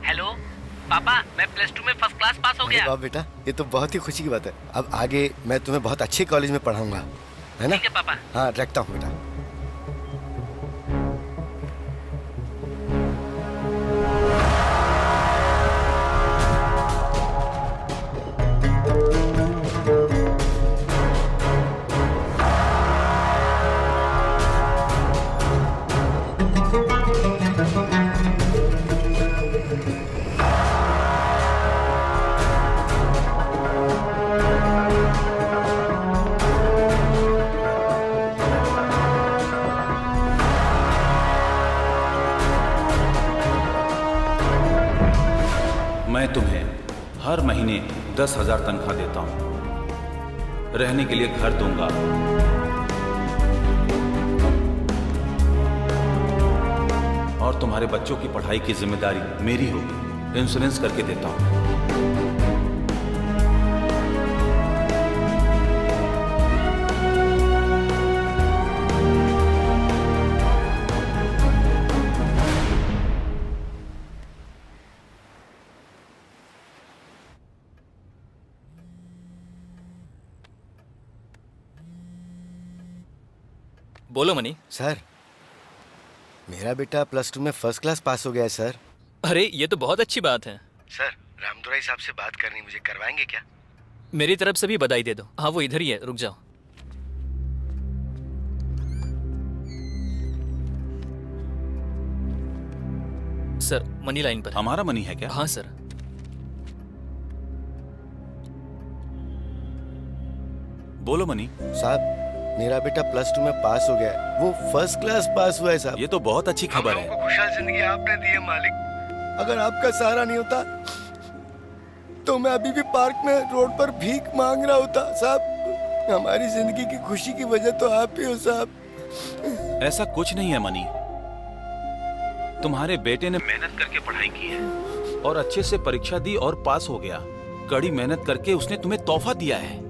हेलो पापा, मैं +2 में फर्स्ट क्लास पास हो गया। वाह बेटा, ये तो बहुत ही खुशी की बात है। अब आगे मैं तुम्हें बहुत अच्छे कॉलेज में पढ़ाऊंगा, है ना? ठीक है पापा। हाँ, रखता हूँ बेटा। मैं तुम्हें हर महीने 10,000 तनख्वाह देता हूं, रहने के लिए घर दूंगा, और तुम्हारे बच्चों की पढ़ाई की जिम्मेदारी मेरी होगी। इंश्योरेंस करके देता हूं। बोलो मनी। सर, मेरा बेटा +2 में फर्स्ट क्लास पास हो गया है सर। अरे ये तो बहुत अच्छी बात है। सर, रामदुराई साहब से बात करनी, मुझे करवाएंगे क्या? मेरी तरफ से भी बधाई दे दो। हाँ वो इधर ही है, रुक जाओ। सर मनी लाइन पर। हमारा मनी है क्या? हाँ सर। बोलो मनी। साहब, मेरा बेटा +2 में पास हो गया है, वो फर्स्ट क्लास पास हुआ है साहब। ये तो बहुत अच्छी खबर है। खुशहाल जिंदगी आपने दी है मालिक। अगर आपका सहारा नहीं होता तो मैं अभी भी पार्क में रोड पर भीख मांग रहा होता साहब। हमारी जिंदगी की खुशी की वजह तो आप ही हो साहब। ऐसा कुछ नहीं है मनी। तुम्हारे बेटे ने मेहनत करके पढ़ाई की है और अच्छे से परीक्षा दी और पास हो गया। कड़ी मेहनत करके उसने तुम्हें तोहफा दिया है।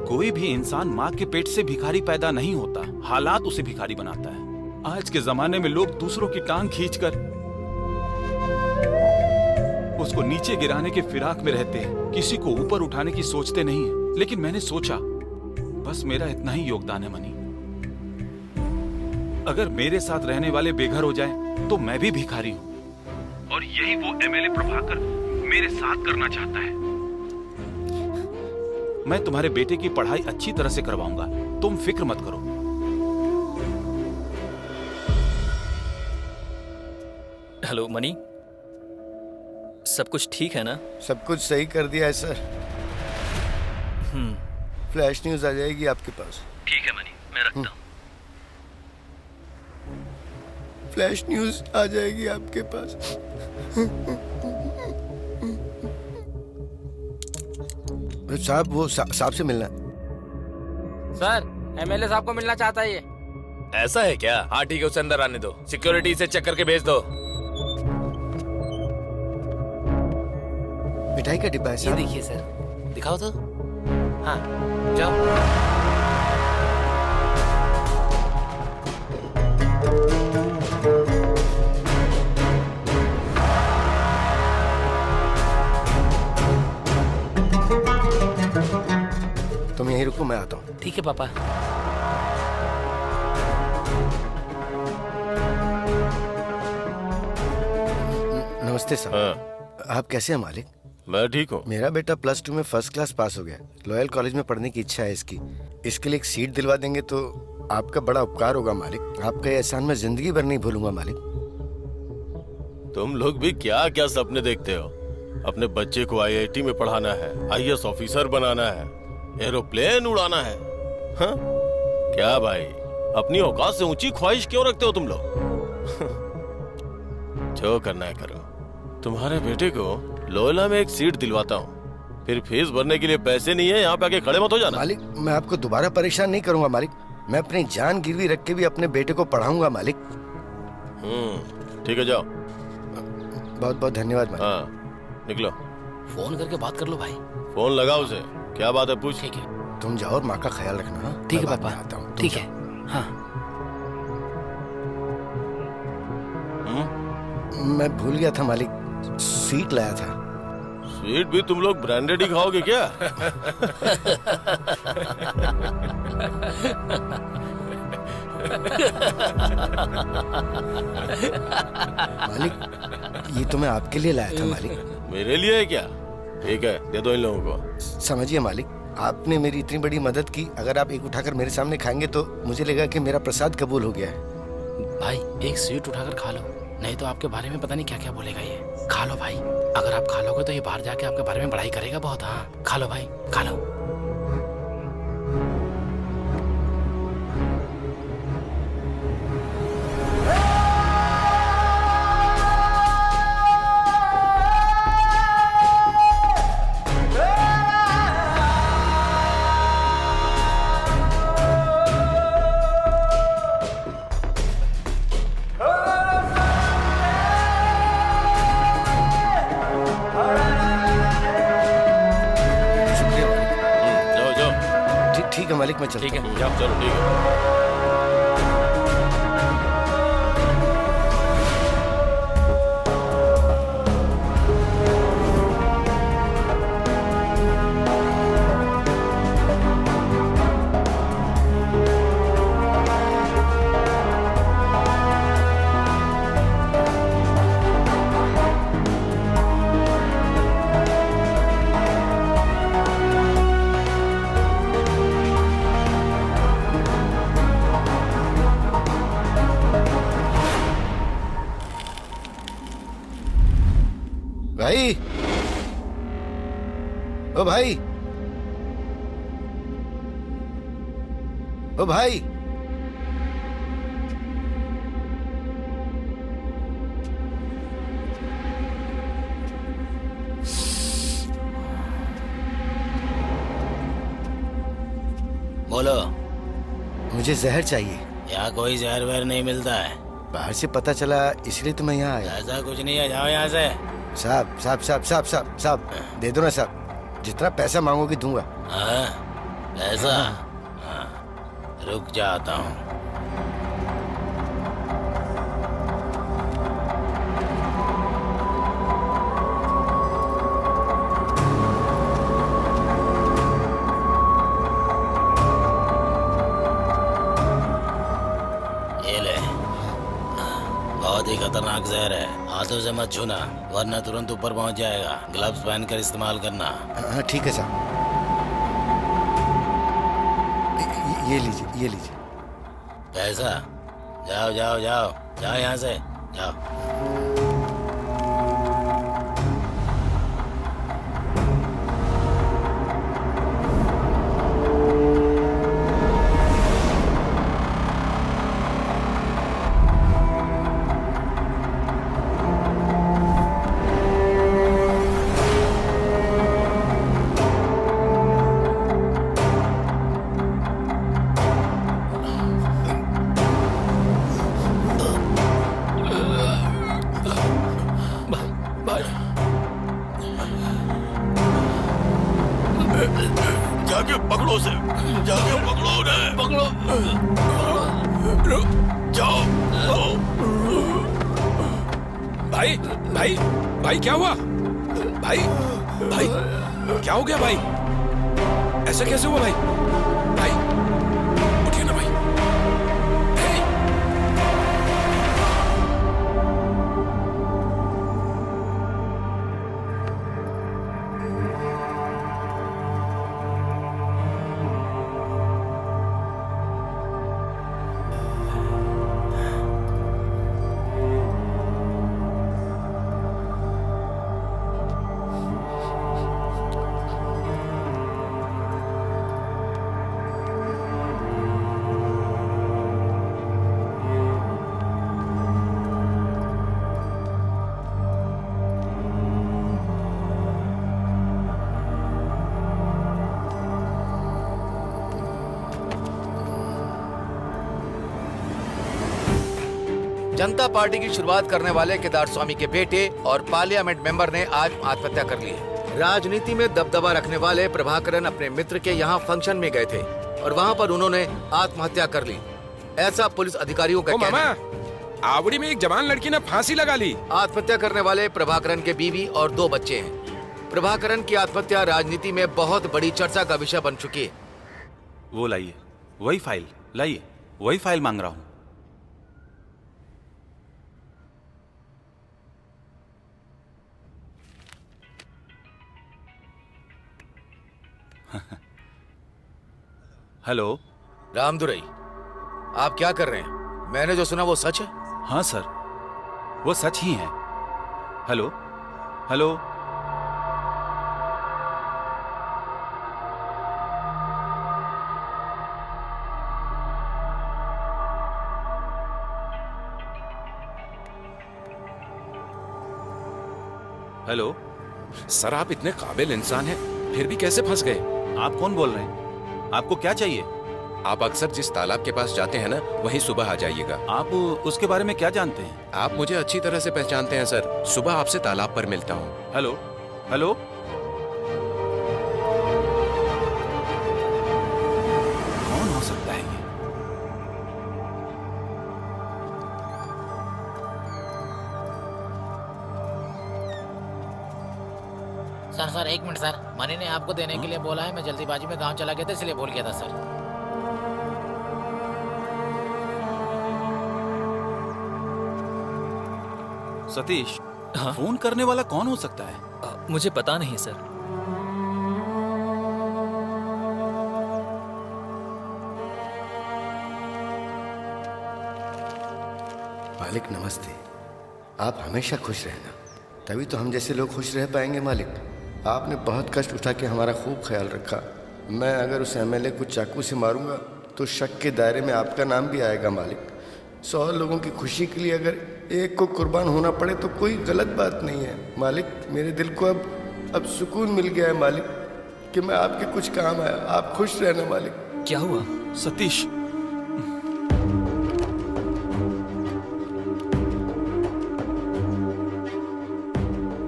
कोई भी इंसान माँ के पेट से भिखारी पैदा नहीं होता, हालात उसे भिखारी बनाता है। आज के जमाने में लोग दूसरों की टांग खींचकर उसको नीचे गिराने के फिराक में रहते हैं, किसी को ऊपर उठाने की सोचते नहीं है। लेकिन मैंने सोचा बस मेरा इतना ही योगदान है मनी। अगर मेरे साथ रहने वाले बेघर हो जाएं, तो मैं भी भिखारी हूं। और यही वो एमएलए प्रभाकर मेरे साथ करना चाहता है। मैं तुम्हारे बेटे की पढ़ाई अच्छी तरह से करवाऊंगा, तुम फिक्र मत करो। हेलो मनी, सब कुछ ठीक है ना? सब कुछ सही कर दिया है सर। फ्लैश न्यूज आ जाएगी आपके पास। ठीक है मनी, मैं रखता हूँ। फ्लैश न्यूज आ जाएगी आपके पास। साहब, वो साहब से मिलना। सर, एमएलए साहब को मिलना चाहता है ये। ऐसा है क्या? हाँ ठीक है, उसे अंदर आने दो। सिक्योरिटी से चेक करके भेज दो। मिठाई का डिब्बा है ये साहब। देखिए सर, दिखाओ तो। हाँ जाओ। तुम यहीं रुको, मैं आता हूँ। ठीक है पापा। नमस्ते साहब। हाँ। आप कैसे हैं मालिक? मैं ठीक हूँ। मेरा बेटा +2 में फर्स्ट क्लास पास हो गया। लॉयल कॉलेज में पढ़ने की इच्छा है इसकी। इसके लिए एक सीट दिलवा देंगे तो आपका बड़ा उपकार होगा मालिक। आपका ये एहसान मैं जिंदगी भर नहीं भूलूंगा मालिक। तुम लोग भी क्या क्या सपने देखते हो। अपने बच्चे को आईआईटी में पढ़ाना है, आईएएस ऑफिसर बनाना है, एरोप्लेन उड़ाना है। हाँ? क्या भाई, अपनी औकात से ऊंची ख्वाहिश क्यों रखते हो तुम लोग? जो करना है करो। तुम्हारे बेटे को लोयला में एक सीट दिलवाता हूँ, फिर फीस भरने के लिए पैसे नहीं है, यहाँ पे आके खड़े मत हो जाना। मालिक मैं आपको दोबारा परेशान नहीं करूंगा मालिक। मैं अपनी जान गिरवी रख के भी अपने बेटे को पढ़ाऊंगा मालिक। ठीक है, जाओ। बहुत बहुत धन्यवाद मालिक। हाँ, निकलो। फोन करके बात कर लो भाई। फोन लगा उसे, क्या बात है पूछ। ठीक है। तुम जाओ और माँ का ख्याल रखना। ठीक है पापा, आता हूँ। ठीक है। हाँ। मैं भूल गया था मालिक, स्वीट लाया था। स्वीट भी तुम लोग ब्रांडेड ही खाओगे क्या? मालिक ये तो मैं आपके लिए लाया था मालिक। मेरे लिए है क्या? ठीक है, दे दो इन लोगों को। समझिए मालिक, आपने मेरी इतनी बड़ी मदद की, अगर आप एक उठाकर मेरे सामने खाएंगे तो मुझे लगेगा कि मेरा प्रसाद कबूल हो गया है। भाई एक स्वीट उठाकर खा लो, नहीं तो आपके बारे में पता नहीं क्या क्या बोलेगा ये। खा लो भाई, अगर आप खा लोगे तो ये बाहर जाके आपके बारे में बड़ाई करेगा बहुत। हाँ खा लो भाई, खा लो। ठीक है मालिक, मैं चलता हूँ। ठीक है, जाओ, चलो ठीक है। भाई, ओ भाई, ओ भाई, बोलो। मुझे जहर चाहिए। यहाँ कोई जहर वहर नहीं मिलता है। बाहर से पता चला, इसलिए तो मैं यहाँ आया। ऐसा कुछ नहीं है, जाओ यहाँ से। साहब साहब साहब साहब साहब साहब, दे दो ना साहब, जितना पैसा मांगोगे दूंगा। हाँ, पैसा? हाँ, रुक जाता हूँ। ये ले, बहुत ही खतरनाक जहर है, हाथों से मत छूना वरना तुरंत ऊपर पहुंच जाएगा। ग्लव्स पहनकर इस्तेमाल करना। हाँ ठीक है साहब, ये लीजिए, ये लीजिए। पैसा? जाओ जाओ जाओ जाओ यहाँ से, जाओ। जाके पकड़ो उसे, जाके पकड़ो उन्हें, पकड़ो, जाओ। भाई भाई भाई, क्या हुआ? भाई भाई क्या हो गया भाई? ऐसा कैसे हुआ भाई? भाई उठिए ना भाई। जनता पार्टी की शुरुआत करने वाले केदार स्वामी के बेटे और पार्लियामेंट मेंबर ने आज आत्महत्या कर ली है। राजनीति में दबदबा रखने वाले प्रभाकरन अपने मित्र के यहाँ फंक्शन में गए थे और वहाँ पर उन्होंने आत्महत्या कर ली, ऐसा पुलिस अधिकारियों का कहना है। आवड़ी में एक जवान लड़की ने फांसी लगा ली। आत्महत्या करने वाले प्रभाकरन के बीवी और 2 बच्चे हैं। प्रभाकरन की आत्महत्या राजनीति में बहुत बड़ी चर्चा का विषय बन चुकी है। वो लाइए, वही फाइल लाइए, वही फाइल मांग रहा हूं। हेलो रामदुरई, आप क्या कर रहे हैं? मैंने जो सुना वो सच है? हाँ सर, वो सच ही है। हेलो हेलो हेलो सर, आप इतने काबिल इंसान हैं, फिर भी कैसे फंस गए? आप कौन बोल रहे हैं? आपको क्या चाहिए? आप अक्सर जिस तालाब के पास जाते हैं ना, वहीं सुबह आ जाइएगा। आप उसके बारे में क्या जानते हैं? आप मुझे अच्छी तरह से पहचानते हैं सर। सुबह आपसे तालाब पर मिलता हूँ। हेलो हेलो कौन हो सकता है ये? सर 1 मिनट सर, मनी ने आपको देने के लिए बोला है। मैं जल्दीबाजी में गांव चला गया था, इसलिए भूल गया था सर। सतीश, फोन करने वाला कौन हो सकता है? मुझे पता नहीं सर। मालिक नमस्ते। आप हमेशा खुश रहना, तभी तो हम जैसे लोग खुश रह पाएंगे। मालिक, आपने बहुत कष्ट उठा के हमारा खूब ख्याल रखा। मैं अगर उस एमएलए को चाकू से मारूंगा तो शक के दायरे में आपका नाम भी आएगा। मालिक, 100 लोगों की खुशी के लिए अगर एक को कुर्बान होना पड़े तो कोई गलत बात नहीं है। मालिक, मेरे दिल को अब सुकून मिल गया है मालिक कि मैं आपके कुछ काम आया। आप खुश रहना मालिक। क्या हुआ? सतीश,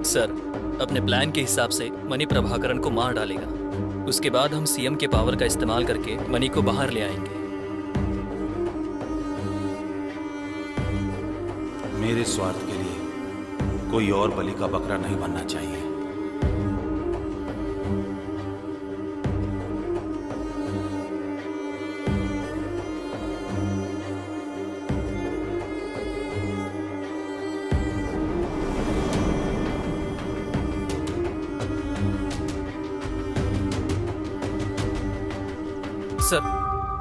सर, अपने प्लान के हिसाब से मनी प्रभाकरन को मार डालेगा। उसके बाद हम सीएम के पावर का इस्तेमाल करके मनी को बाहर ले आएंगे। मेरे स्वार्थ के लिए कोई और बलि का बकरा नहीं बनना चाहिए।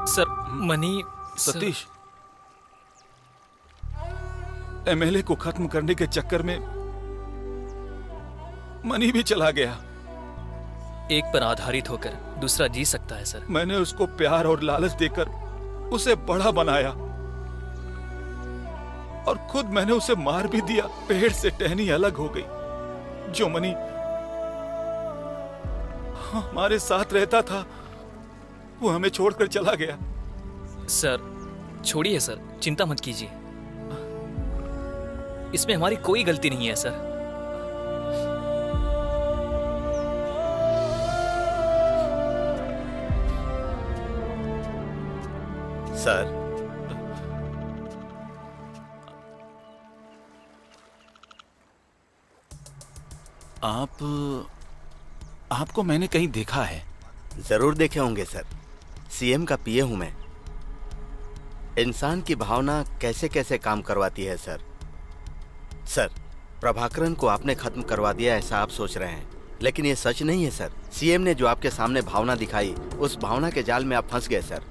Sir money. सतीश, एमएलए को खत्म करने के चक्कर में मनी भी चला गया। एक पर आधारित होकर दूसरा जी सकता है सर। मैंने उसको प्यार और लालच देकर उसे बड़ा बनाया और खुद मैंने उसे मार भी दिया। पेड़ से टहनी अलग हो गई। जो मनी हमारे साथ रहता था वो हमें छोड़कर चला गया। सर छोड़िए सर, चिंता मत कीजिए। इसमें हमारी कोई गलती नहीं है सर। सर, आपको मैंने कहीं देखा है? जरूर देखे होंगे सर। सीएम का पीए हूं मैं। इंसान की भावना कैसे कैसे काम करवाती है सर। सर, प्रभाकरन को आपने खत्म करवा दिया ऐसा आप सोच रहे हैं, लेकिन ये सच नहीं है सर। सीएम ने जो आपके सामने भावना दिखाई, उस भावना के जाल में आप फंस गए सर।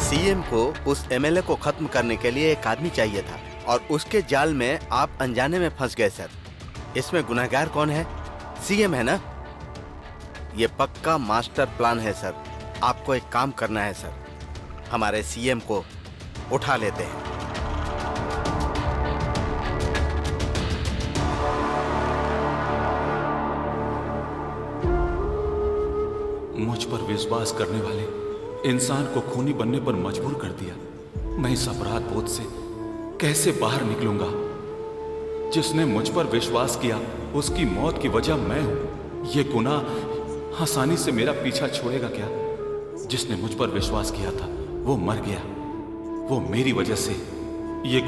सीएम को उस एमएलए को खत्म करने के लिए एक आदमी चाहिए था और उसके जाल में आप अनजाने में फंस गए सर। इसमें गुनहगार कौन है? सीएम है ना। ये पक्का मास्टर प्लान है सर। आपको एक काम करना है सर, हमारे सीएम को उठा लेते हैं। मुझ पर विश्वास करने वाले इंसान को खूनी बनने पर मजबूर कर दिया। मैं इस अपराध बोध से कैसे बाहर निकलूंगा? जिसने मुझ पर विश्वास किया उसकी मौत की वजह मैं हूं। ये गुनाह आसानी से मेरा पीछा छोड़ेगा क्या? जिसने मुझ पर विश्वास किया था वो मर गया, वो मेरी वजह से ये